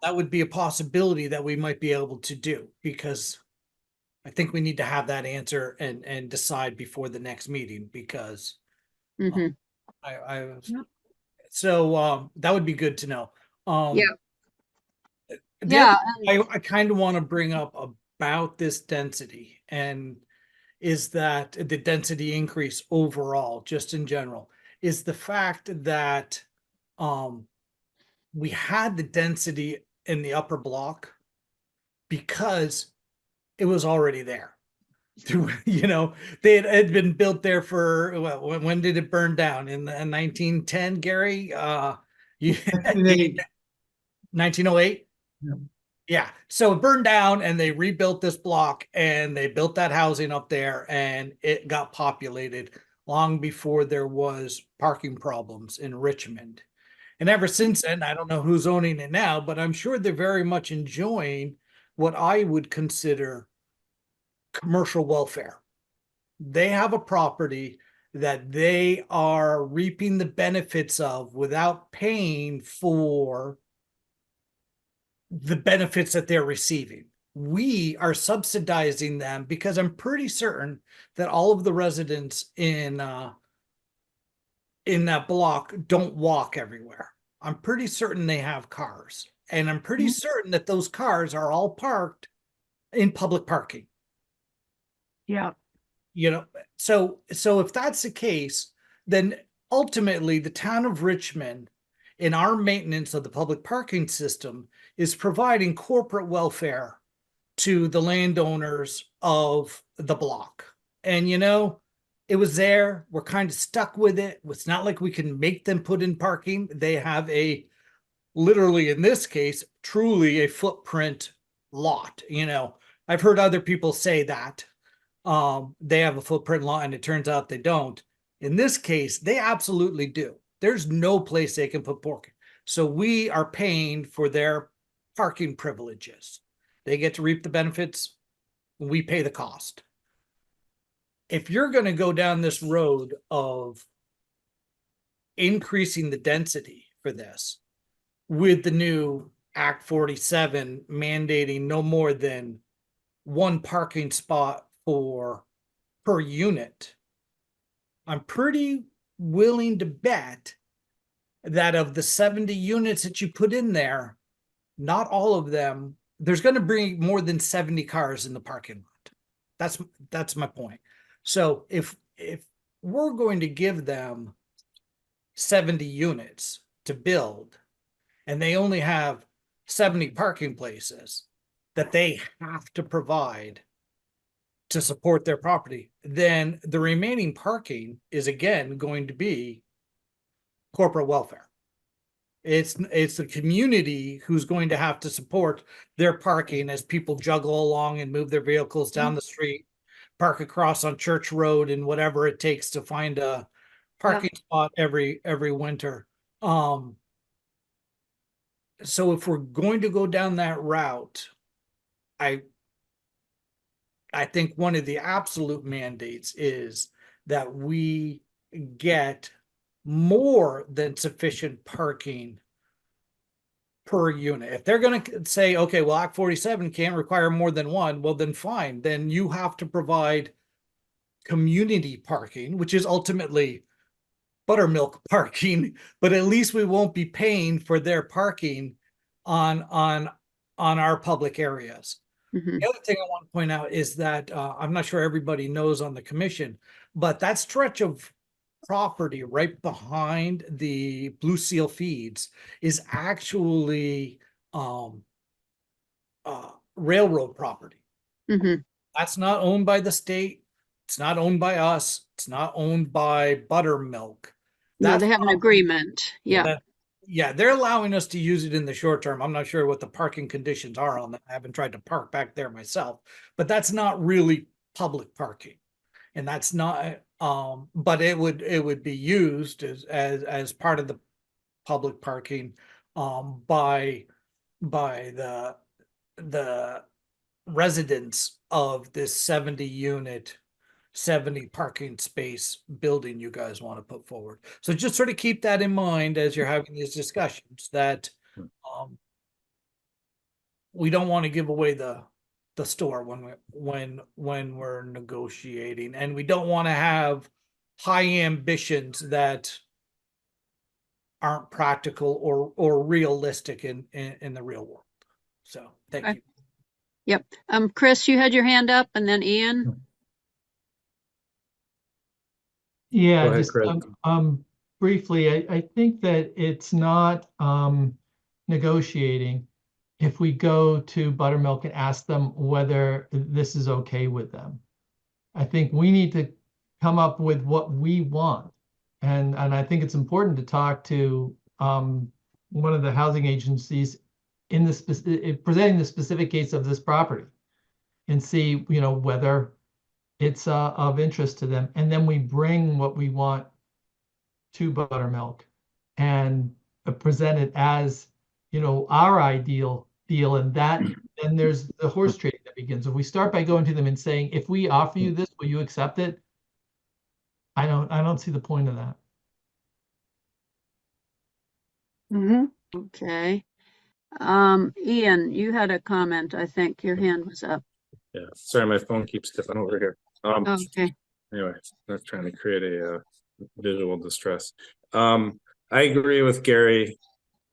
that would be a possibility that we might be able to do, because I think we need to have that answer and decide before the next meeting, because so that would be good to know. I kind of want to bring up about this density, and is that the density increase overall, just in general, is the fact that we had the density in the upper block because it was already there. They had been built there for, well, when did it burn down? In 1910, Gary? 1908? Yeah. So it burned down and they rebuilt this block and they built that housing up there, and it got populated long before there was parking problems in Richmond. And ever since then, I don't know who's owning it now, but I'm sure they're very much enjoying what I would consider commercial welfare. They have a property that they are reaping the benefits of without paying for the benefits that they're receiving. We are subsidizing them because I'm pretty certain that all of the residents in that block don't walk everywhere. I'm pretty certain they have cars, and I'm pretty certain that those cars are all parked in public parking. Yeah. So if that's the case, then ultimately the town of Richmond, in our maintenance of the public parking system, is providing corporate welfare to the landowners of the block. And it was there. We're kind of stuck with it. It's not like we can make them put in parking. They have literally in this case, truly a footprint lot. I've heard other people say that they have a footprint lot, and it turns out they don't. In this case, they absolutely do. There's no place they can put parking. So we are paying for their parking privileges. They get to reap the benefits. We pay the cost. If you're going to go down this road of increasing the density for this with the new Act 47 mandating no more than one parking spot per unit, I'm pretty willing to bet that of the 70 units that you put in there, not all of them, there's going to bring more than 70 cars in the parking lot. That's my point. So if we're going to give them 70 units to build, and they only have 70 parking places that they have to provide to support their property, then the remaining parking is again going to be corporate welfare. It's the community who's going to have to support their parking as people juggle along and move their vehicles down the street, park across on Church Road, and whatever it takes to find a parking spot every winter. So if we're going to go down that route, I think one of the absolute mandates is that we get more than sufficient parking per unit. If they're going to say, okay, well, Act 47 can't require more than one, well, then fine. Then you have to provide community parking, which is ultimately Buttermilk parking, but at least we won't be paying for their parking on our public areas. The other thing I want to point out is that I'm not sure everybody knows on the commission, but that stretch of property right behind the Blue Seal feeds is actually railroad property. That's not owned by the state. It's not owned by us. It's not owned by Buttermilk. No, they have an agreement. Yeah. They're allowing us to use it in the short term. I'm not sure what the parking conditions are on that. I haven't tried to park back there myself, but that's not really public parking. And that's not, but it would be used as part of the public parking by the residents of this 70 unit 70 parking space building you guys want to put forward. So just sort of keep that in mind as you're having these discussions, that we don't want to give away the store when we're negotiating, and we don't want to have high ambitions that aren't practical or realistic in the real world. So thank you. Yep. Chris, you had your hand up, and then Ian. Yeah, Go ahead, just Chris. briefly, I think that it's not negotiating if we go to Buttermilk and ask them whether this is okay with them. I think we need to come up with what we want. And I think it's important to talk to one of the housing agencies in the presenting the specific case of this property and see, you know, whether it's of interest to them. And then we bring what we want to Buttermilk and present it as, you know, our ideal deal. And that then there's the horse trading that begins. If we start by going to them and saying, if we offer you this, will you accept it? I don't see the point of that. Mm-hmm. Okay. Ian, you had a comment. I think your hand was up. Yeah, sorry, my phone keeps tipping over here. Okay. Anyway, not trying to create a visual distress. I agree with Gary,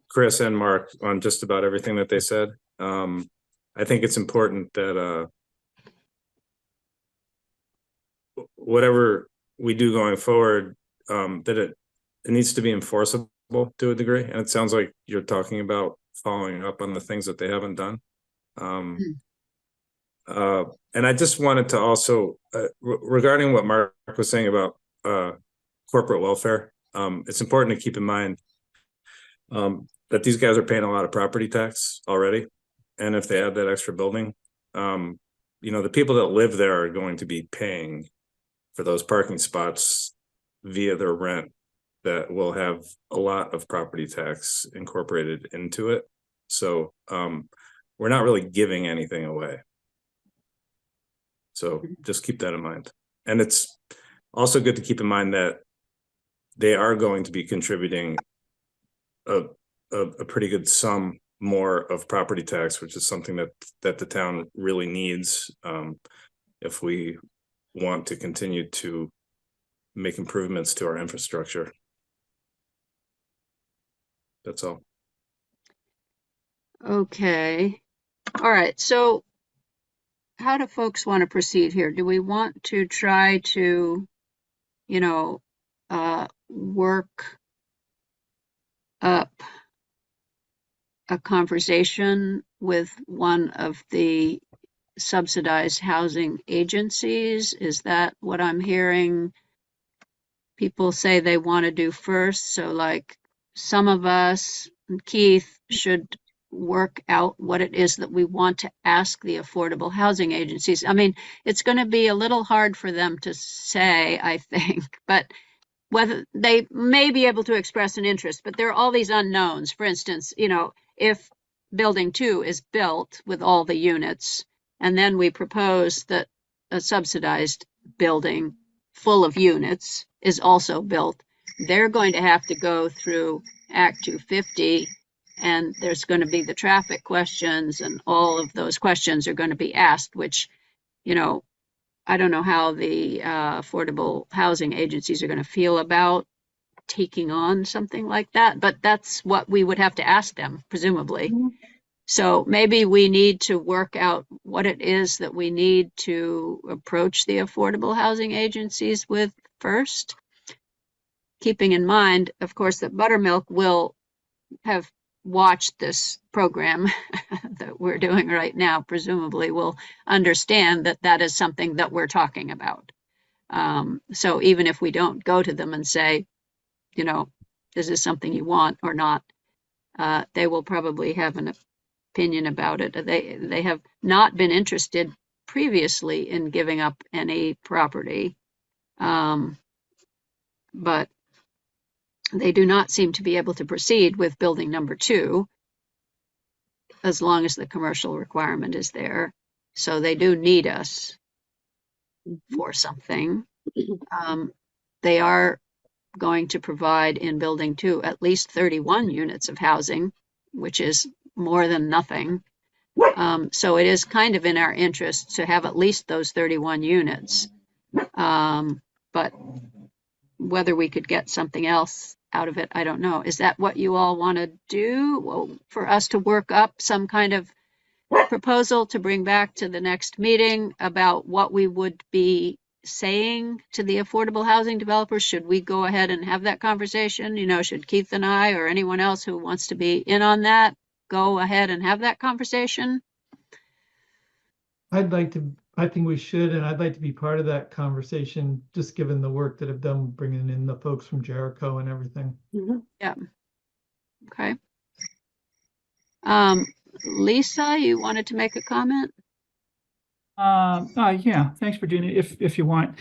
Chris, and Mark on just about everything that they said. I think it's important that whatever we do going forward, that it needs to be enforceable to a degree. And it sounds like you're talking about following up on the things that they haven't done. And I just wanted to also, regarding what Mark was saying about corporate welfare, it's important to keep in mind that these guys are paying a lot of property tax already. And if they add that extra building, you know, the people that live there are going to be paying for those parking spots via their rent that will have a lot of property tax incorporated into it. So we're not really giving anything away. So just keep that in mind. And it's also good to keep in mind that they are going to be contributing a pretty good sum more of property tax, which is something that the town really needs if we want to continue to make improvements to our infrastructure. That's all. Okay. All right. So how do folks want to proceed here? Do we want to try to, you know, work up a conversation with one of the subsidized housing agencies? Is that what I'm hearing people say they want to do first? So like some of us, Keith, should work out what it is that we want to ask the affordable housing agencies. I mean, it's going to be a little hard for them to say, I think, but whether they may be able to express an interest, but there are all these unknowns. For instance, you know, if building 2 is built with all the units, and then we propose that a subsidized building full of units is also built, they're going to have to go through Act 250, and there's going to be the traffic questions, and all of those questions are going to be asked, which, you know, I don't know how the affordable housing agencies are going to feel about taking on something like that, but that's what we would have to ask them, presumably. Mm-hmm. So maybe we need to work out what it is that we need to approach the affordable housing agencies with first, keeping in mind, of course, that Buttermilk will have watched this program that we're doing right now, presumably will understand that that is something that we're talking about. So even if we don't go to them and say, you know, is this something you want or not, they will probably have an opinion about it. They have not been interested previously in giving up any property, but they do not seem to be able to proceed with building number 2 as long as the commercial requirement is there. So they do need us. for something. They are going to provide in building 2 at least 31 units of housing, which is more than nothing. So it is kind of in our interest to have at least those 31 units. But whether we could get something else out of it, I don't know. Is that what you all want to do? Well, for us to work up some kind of proposal to bring back to the next meeting about what we would be saying to the affordable housing developers? Should we go ahead and have that conversation? You know, should Keith and I or anyone else who wants to be in on that go ahead and have that conversation? I think we should, and I'd like to be part of that conversation, just given the work that I've done bringing in the folks from Jericho and everything. Yeah. Okay. Lisa, you wanted to make a comment? Yeah, thanks, Virginia, if you want.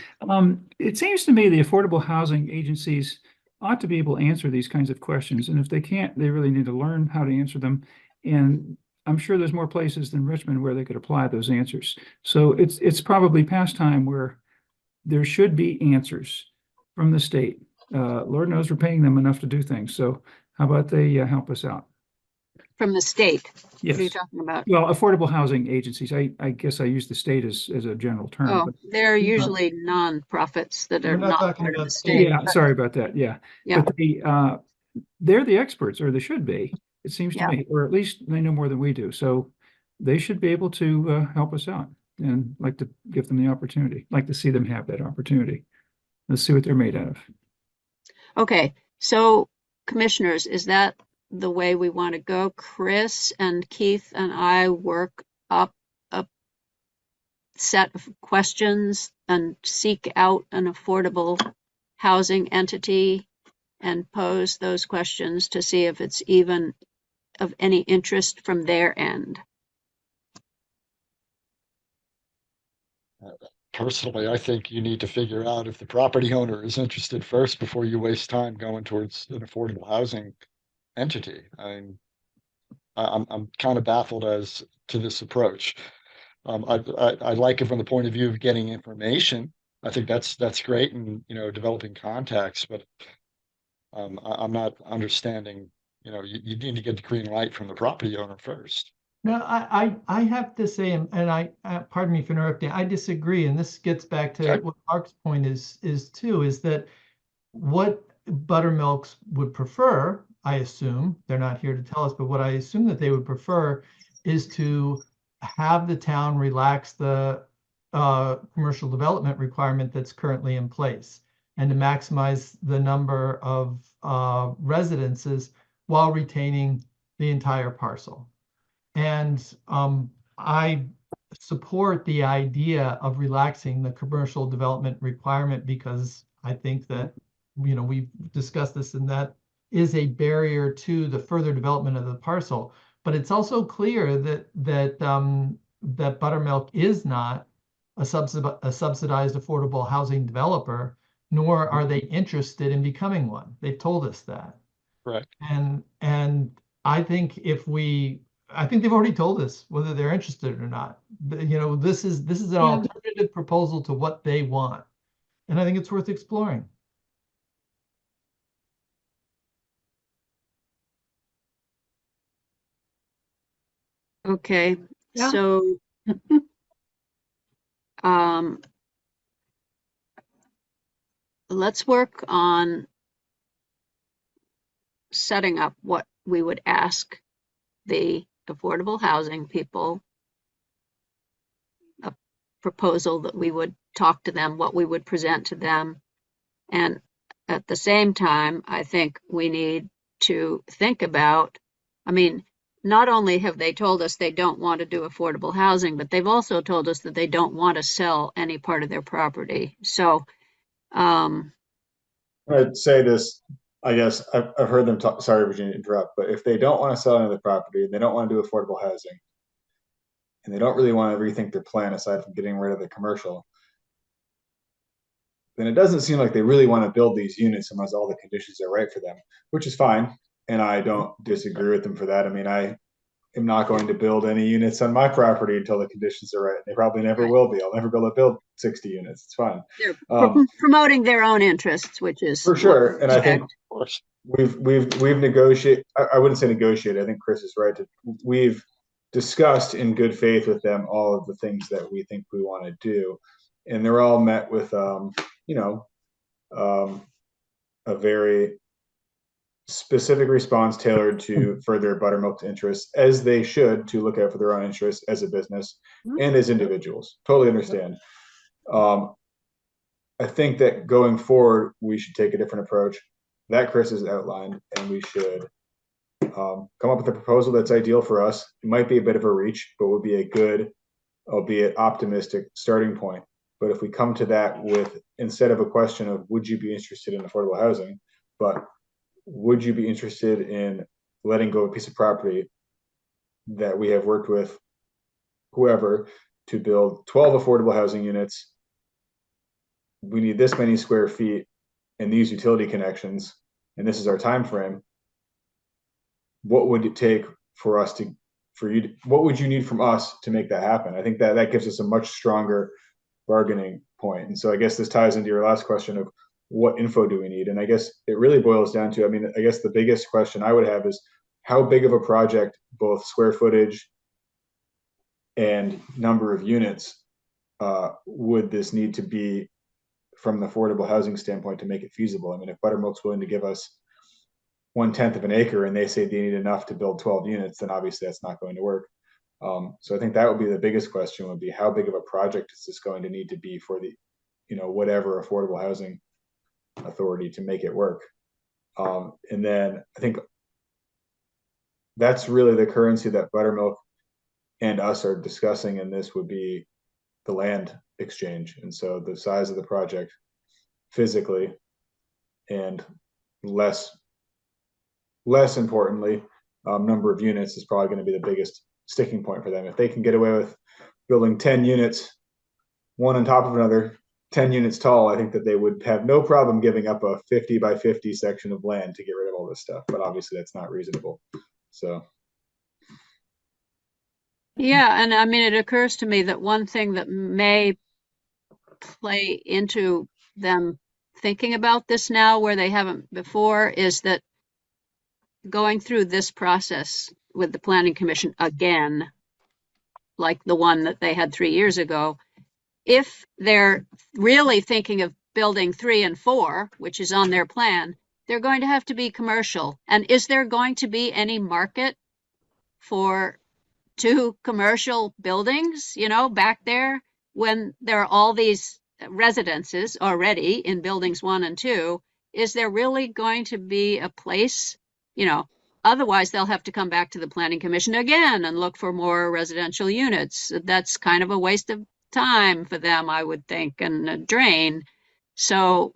It seems to me the affordable housing agencies ought to be able to answer these kinds of questions, and if they can't, they really need to learn how to answer them. And I'm sure there's more places than Richmond where they could apply those answers. So it's probably past time where there should be answers from the state. Lord knows we're paying them enough to do things. So how about they help us out? From the state? Yes. What are you talking about? Well, affordable housing agencies. I guess I use the state as a general term. Oh, but they're usually nonprofits that are We're not not talking part of about the state. state. yeah, sorry about that. Yeah. Yeah. But they're the experts, or they should be, it seems to Yeah. me, or at least they know more than we do. So they should be able to help us out, and like to give them the opportunity, like to see them have that opportunity. Let's see what they're made out of. Okay, so commissioners, is that the way we want to go? Chris and Keith and I work up a set of questions and seek out an affordable housing entity and pose those questions to see if it's even of any interest from their end. Personally, I think you need to figure out if the property owner is interested first before you waste time going towards an affordable housing entity. I'm kind of baffled as to this approach. I like it from the point of view of getting information. I think that's great, and developing contacts. But I'm not understanding. You need to get the green light from the property owner first. No, I have to say, and I pardon me for interrupting, I disagree, and this gets back to Okay. what Mark's point is that what Buttermilks would prefer, I assume, they're not here to tell us, but what I assume that they would prefer is to have the town relax the commercial development requirement that's currently in place, and to maximize the number of residences while retaining the entire parcel. And I support the idea of relaxing the commercial development requirement, because I think that, we've discussed this, and that is a barrier to the further development of the parcel. But it's also clear that Buttermilk is not a subsidized affordable housing developer, nor are they interested in becoming one. They've told us that. Right. And I think I think they've already told us whether they're interested or not. This is an alternative proposal to what they want, and I think it's worth exploring. Okay, Yeah. so let's work on setting up what we would ask the affordable housing people, a proposal that we would talk to them, what we would present to them. And at the same time, I think we need to think about, not only have they told us they don't want to do affordable housing, but they've also told us that they don't want to sell any part of their property. So, I'd say this, I guess I've heard them talk, sorry, Virginia, to interrupt, but if they don't want to sell any of the property and they don't want to do affordable housing, and they don't really want to rethink their plan aside from getting rid of the commercial, then it doesn't seem like they really want to build these units unless all the conditions are right for them, which is fine. And I don't disagree with them for that. am not going to build any units on my property until the conditions are right. They probably never Right. will be. I'll never be able to build 60 units. It's fine. They're Um, promoting their own interests, which is for what sure. we And I think expect. we've negotiated. I wouldn't say negotiated. I think Chris is right. We've discussed in good faith with them all of the things that we think we want to do, and they're all met with a very specific response tailored to further Buttermilk's interests, as they should, to look out for their own interests as a business and as individuals. Totally understand. I think that going forward, we should take a different approach that Chris has outlined, and we should come up with a proposal that's ideal for us. It might be a bit of a reach, but would be a good, albeit optimistic, starting point. But if we come to that with, instead of a question of would you be interested in affordable housing, but would you be interested in letting go of a piece of property that we have worked with whoever to build 12 affordable housing units? We need this many square feet and these utility connections, and this is our time frame. What would it take for us to, what would you need from us to make that happen? I think that gives us a much stronger bargaining point. And so I guess this ties into your last question of what info do we need? And I guess it really boils down to, I mean, I guess the biggest question I would have is how big of a project, both square footage and number of units, would this need to be from the affordable housing standpoint to make it feasible? I mean, if Buttermilk's willing to give us 1/10 of an acre and they say they need enough to build 12 units, then obviously that's not going to work. So I think that would be the biggest question, would be how big of a project is this going to need to be for the, whatever affordable housing authority to make it work. And then I think that's really the currency that Buttermilk and us are discussing, and this would be the land exchange. And so the size of the project physically, and less importantly, number of units is probably going to be the biggest sticking point for them. If they can get away with building 10 units, one on top of another, 10 units tall, I think that they would have no problem giving up a 50 by 50 section of land to get rid of all this stuff. But obviously that's not reasonable. So. Yeah, and I mean, it occurs to me that one thing that may play into them thinking about this now where they haven't before is that going through this process with the Planning Commission again, like the one that they had 3 years ago, if they're really thinking of building 3 and 4, which is on their plan, they're going to have to be commercial. And is there going to be any market for 2 commercial buildings, back there, when there are all these residences already in buildings 1 and 2? Is there really going to be a place, otherwise they'll have to come back to the Planning Commission again and look for more residential units. That's kind of a waste of time for them, I would think, and a drain. So,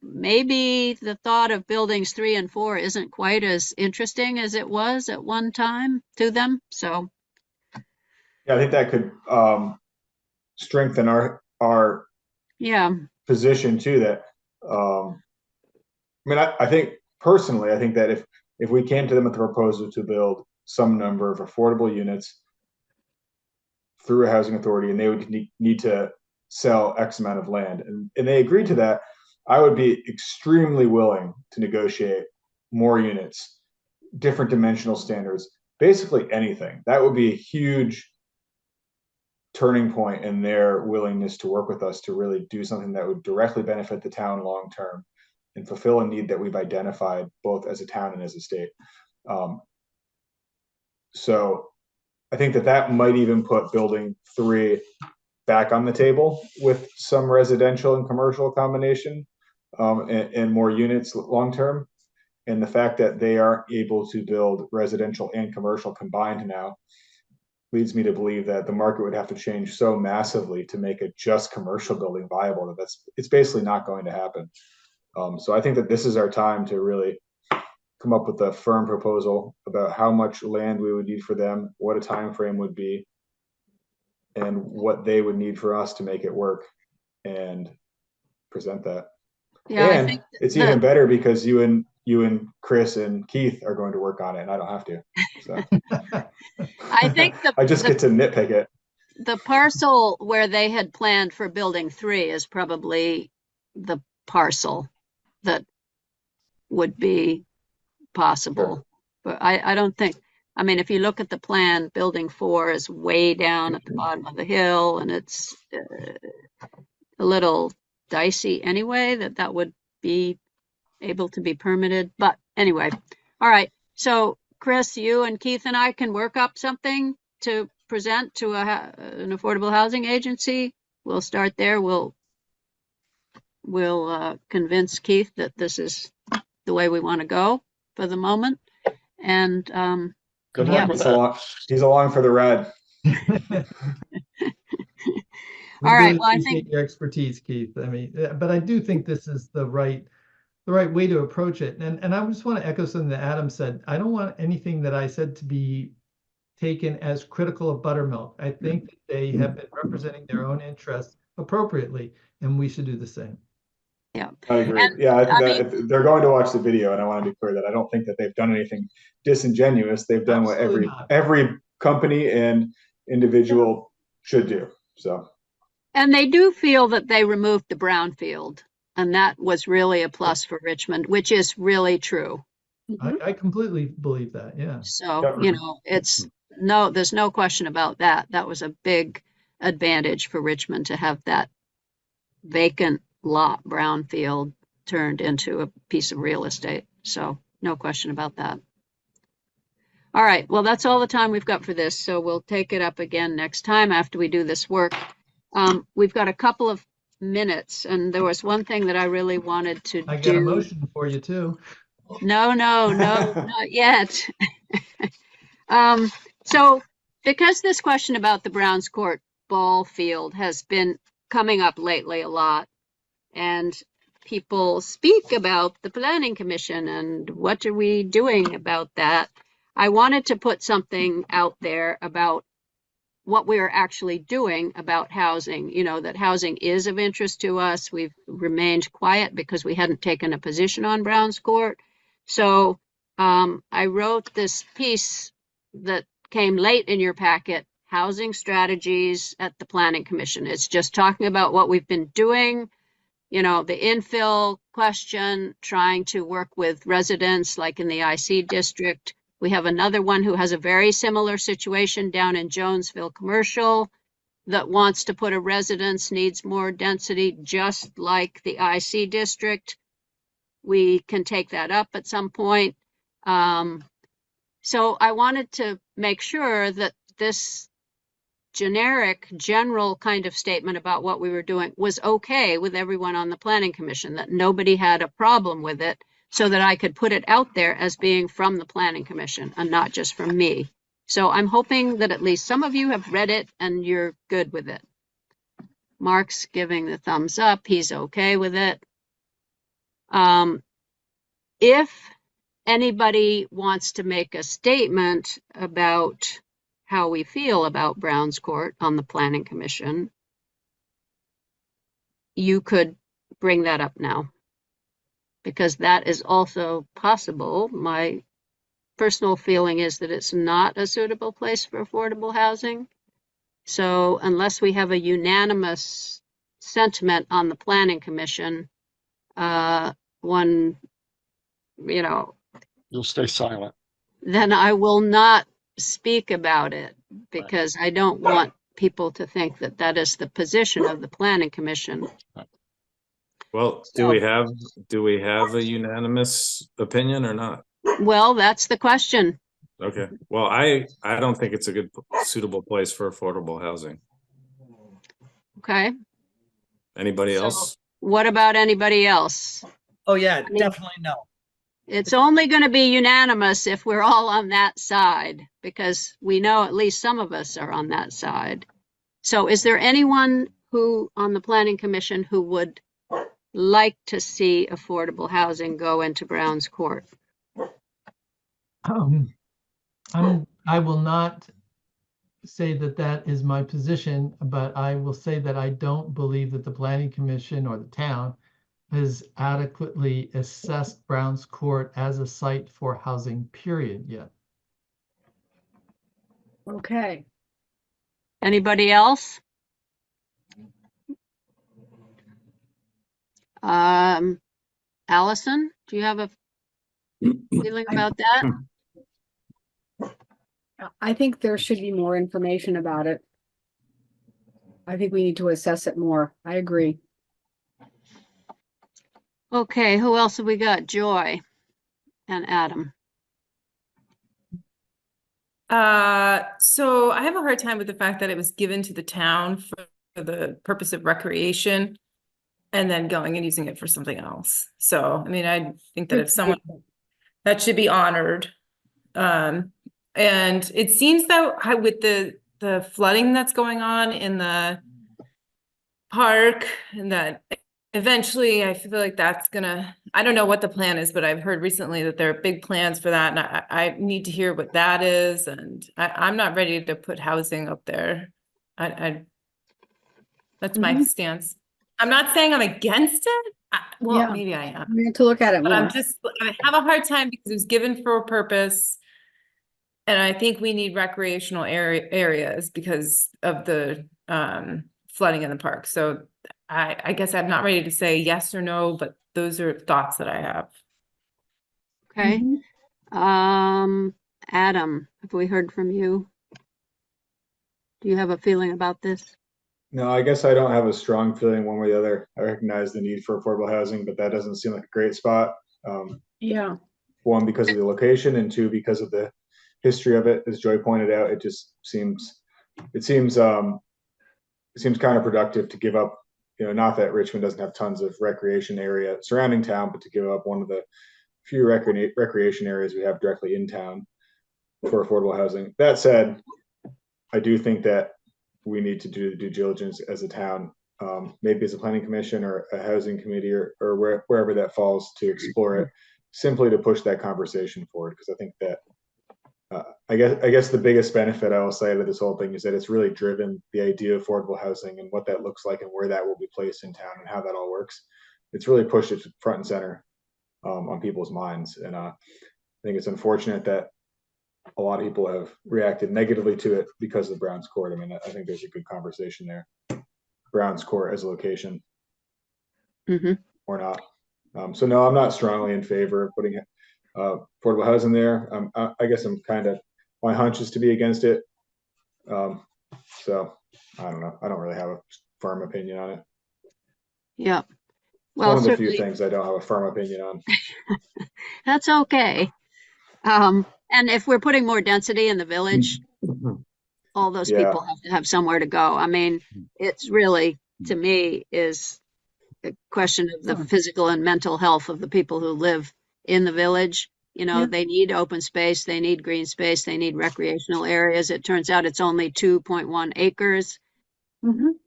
maybe the thought of buildings 3 and 4 isn't quite as interesting as it was at one time to them. So Yeah, I think that could strengthen our position too. That I think personally, I think that if we came to them with a proposal to build some number of affordable units through a housing authority, and they would need to sell X amount of land, and they agreed to that, I would be extremely willing to negotiate more units, different dimensional standards, basically anything. That would be a huge turning point in their willingness to work with us to really do something that would directly benefit the town long term and fulfill a need that we've identified both as a town and as a state. So I think that might even put building 3 back on the table with some residential and commercial combination, and more units long term. And the fact that they aren't able to build residential and commercial combined now leads me to believe that the market would have to change so massively to make a just commercial building viable that it's basically not going to happen. So I think that this is our time to really come up with a firm proposal about how much land we would need for them, what a time frame would be, and what they would need for us to make it work, and present that. Yeah, and it's even better because you and you and Chris and Keith are going to work on it, and I don't have to. So I think I just get to nitpick it. the parcel where they had planned for building 3 is probably the parcel that would be possible. Sure. But I don't think, I mean, if you look at the plan, building 4 is way down at the bottom of the hill, and it's a little dicey anyway, that would be able to be permitted. But anyway, all right. So Chris, you and Keith and I can work up something to present to an affordable housing agency. We'll start there. We'll convince Keith that this is the way we want to go for the moment. And Good luck with that. He's along for the ride. We all right. really Well, I appreciate think your expertise, Keith. I mean, but I do think this is the right way to approach it. And I just want to echo something that Adam said. I don't want anything that I said to be taken as critical of Buttermilk. I think that they have been representing their own interests appropriately, and we should do the same. yeah. I agree. And, Yeah, I mean, if they're going to watch the video, and I want to be clear that I don't think that they've done anything disingenuous. They've done what Absolutely not. every company and individual should do. So. And they do feel that they removed the brownfield, and that was really a plus for Richmond, which is really true. I completely believe that. Yeah. So, you know, there's no question about that. That was a big advantage for Richmond to have that vacant lot brownfield turned into a piece of real estate. So no question about that. All right. Well, that's all the time we've got for this. So we'll take it up again next time after we do this work. We've got a couple of minutes, and there was one thing that I really wanted to I do. got a motion for you too. No, not yet. So because this question about the Browns Court ball field has been coming up lately a lot, and people speak about the Planning Commission and what are we doing about that, I wanted to put something out there about what we are actually doing about housing. You know, that housing is of interest to us. We've remained quiet because we hadn't taken a position on Browns Court. So I wrote this piece that came late in your packet, Housing Strategies at the Planning Commission. It's just talking about what we've been doing, you know, the infill question, trying to work with residents like in the IC district. We have another one who has a very similar situation down in Jonesville Commercial that wants to put a residence, needs more density, just like the IC district. We can take that up at some point. So I wanted to make sure that this general kind of statement about what we were doing was okay with everyone on the Planning Commission, that nobody had a problem with it, so that I could put it out there as being from the Planning Commission and not just from me. So I'm hoping that at least some of you have read it and you're good with it. Mark's giving the thumbs up. He's okay with it. If anybody wants to make a statement about how we feel about Browns Court on the Planning Commission, you could bring that up now, because that is also possible. My personal feeling is that it's not a suitable place for affordable housing. So unless we have a unanimous sentiment on the Planning Commission, You'll stay silent. Then I will not speak about it, because I don't want people to think that that is the position of the Planning Commission. Well, do we have a unanimous opinion or not? Well, that's the question. Okay. Well, I don't think it's a good suitable place for affordable housing. Okay. Anybody else? What about anybody else? Oh yeah, definitely no. It's only going to be unanimous if we're all on that side, because we know at least some of us are on that side. So is there anyone who on the Planning Commission who would like to see affordable housing go into Browns Court? I will not say that that is my position, but I will say that I don't believe that the Planning Commission or the town has adequately assessed Browns Court as a site for housing, period, yet. Okay. Anybody else? Allison, do you have a feeling about that? I think there should be more information about it. I think we need to assess it more. I agree. Okay, who else have we got? Joy and Adam. So I have a hard time with the fact that it was given to the town for the purpose of recreation and then going and using it for something else. So, I mean, I think that if someone, that should be honored. And it seems that with the flooding that's going on in the park, and that eventually I feel like that's gonna, I don't know what the plan is, but I've heard recently that there are big plans for that, and I need to hear what that is, and I'm not ready to put housing up there. That's my stance. I'm not saying I'm against it. Well, Yeah. maybe I am. We need to look at it But more. I have a hard time because it was given for a purpose. And I think we need recreational areas because of the flooding in the park. So I guess I'm not ready to say yes or no, but those are thoughts that I have. Okay. Mhm. Adam, have we heard from you? Do you have a feeling about this? No, I guess I don't have a strong feeling one way or the other. I recognize the need for affordable housing, but that doesn't seem like a great spot. Yeah. One, because of the location, and two, because of the history of it. As Joy pointed out, it just seems counterproductive to give up, not that Richmond doesn't have tons of recreation area surrounding town, but to give up one of the few recreation areas we have directly in town for affordable housing. That said, I do think that we need to do the due diligence as a town, maybe as a planning commission or a housing committee or wherever that falls, to explore it, simply to push that conversation forward. Because I think that I guess the biggest benefit I will say to this whole thing is that it's really driven the idea of affordable housing and what that looks like and where that will be placed in town and how that all works. It's really pushed it front and center on people's minds. And I think it's unfortunate that a lot of people have reacted negatively to it because of Browns Court. I mean, I think there's a good conversation there. Browns Court as a location or not. So no, I'm not strongly in favor of putting affordable housing there. I guess my hunch is to be against it. So I don't know. I don't really have a firm opinion on it. Yeah. Well, one of the few things I don't have a firm opinion on. That's okay. And if we're putting more density in the village, all those people have to have somewhere to go. I mean, it's really, to me, is a question of the physical and mental health of the people who live in the village. They need open space, they need green space, they need recreational areas. It turns out it's only 2.1 acres.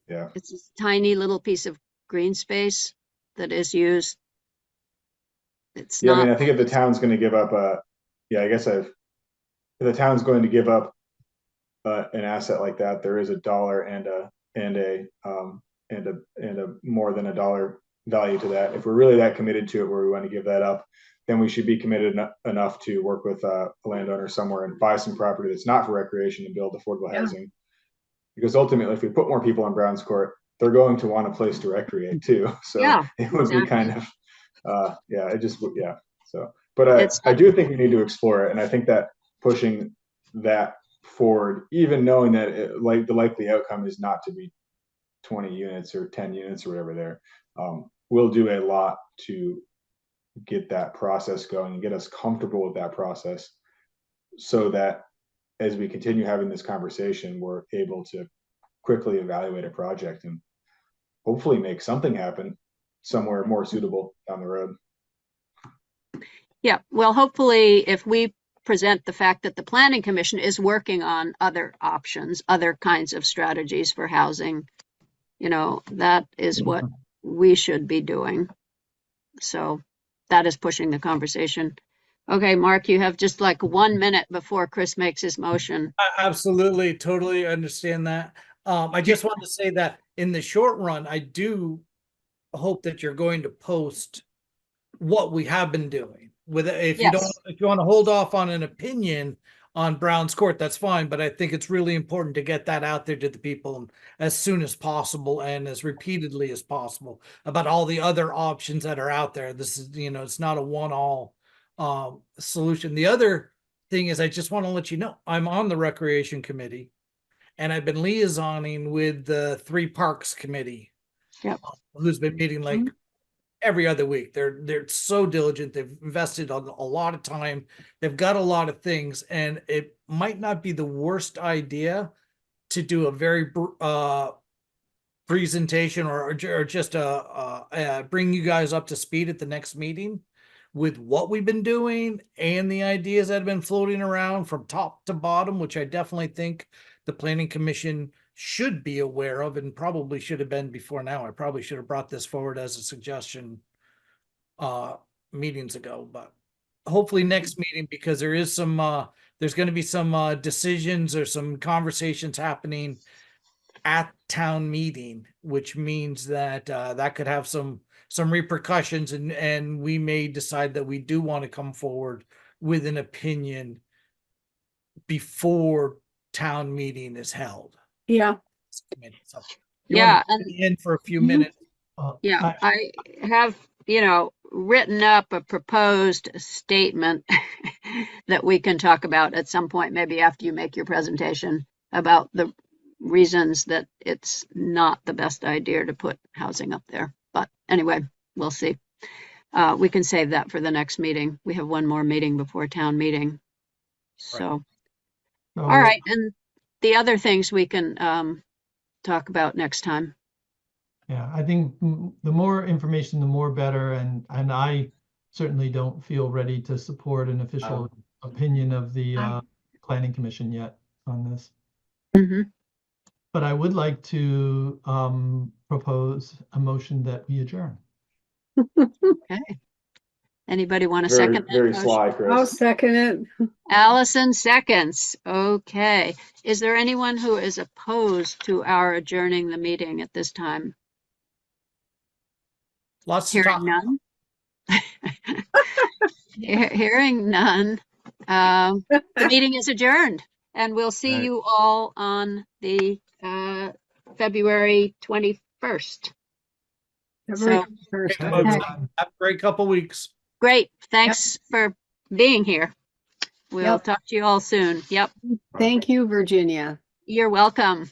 Yeah. It's a tiny little piece of green space that is used. It's not. I mean, I think if the town's going to give up if the town's going to give up an asset like that, there is a dollar and a more than a dollar value to that. If we're really that committed to it, where we want to give that up, then we should be committed enough to work with a landowner somewhere and buy some property that's not for recreation and build affordable housing. Because ultimately, if we put more people on Browns Court, they're going to want a place to recreate too. So it would be kind of, So, but I do think we need to explore it, and I think that pushing that forward, even knowing that the likely outcome is not to be 20 units or 10 units or whatever there, will do a lot to get that process going and get us comfortable with that process, so that as we continue having this conversation, we're able to quickly evaluate a project and hopefully make something happen somewhere more suitable down the road. Yeah, well, hopefully if we present the fact that the Planning Commission is working on other options, other kinds of strategies for housing, that is what we should be doing. So that is pushing the conversation. Okay, Mark, you have just like 1 minute before Chris makes his motion. I absolutely, totally understand that. I just want to say that in the short run, I do hope that you're going to post what we have been doing. With if you don't, Yes. if you want to hold off on an opinion on Brown's Court, that's fine. But I think it's really important to get that out there to the people as soon as possible and as repeatedly as possible about all the other options that are out there. This is, you know, it's not a one-all solution. The other thing is, I just want to let you know, I'm on the Recreation Committee, and I've been liaisoning with the 3 Parks Committee. Yep. Who's been meeting like every other week. They're so diligent. They've invested a lot of time. They've got a lot of things, and it might not be the worst idea to do a very presentation or just bring you guys up to speed at the next meeting with what we've been doing and the ideas that have been floating around from top to bottom, which I definitely think the Planning Commission should be aware of and probably should have been before now. I probably should have brought this forward as a suggestion meetings ago, but hopefully next meeting, because there is some there's going to be some decisions or some conversations happening at town meeting, which means that that could have some repercussions, and we may decide that we do want to come forward with an opinion before town meeting is held. Yeah. So, Yeah, and in for a few minutes. Yeah, I have, you know, written up a proposed statement that we can talk about at some point, maybe after you make your presentation, about the reasons that it's not the best idea to put housing up there. But anyway, we'll see. We can save that for the next meeting. We have one more meeting before town meeting. So, all right. And the other things we can talk about next time. Yeah, I think the more information, the more better. And I certainly don't feel ready to support an official opinion of the Planning Commission yet on this. Mm-hmm. But I would like to propose a motion that we adjourn. Okay. Anybody want to second that Very motion? sly, Chris. I'll second it. Allison seconds. Okay. Is there anyone who is opposed to our adjourning the meeting at this time? Lots to Hearing talk. none. Hearing none. The meeting is adjourned, and we'll see Right. you all on the February 21st. February So 21st. Folks, Okay. have a great couple weeks. great. Thanks for being here. We'll Yep. talk to you all soon. Yep. Thank you, Virginia. You're welcome.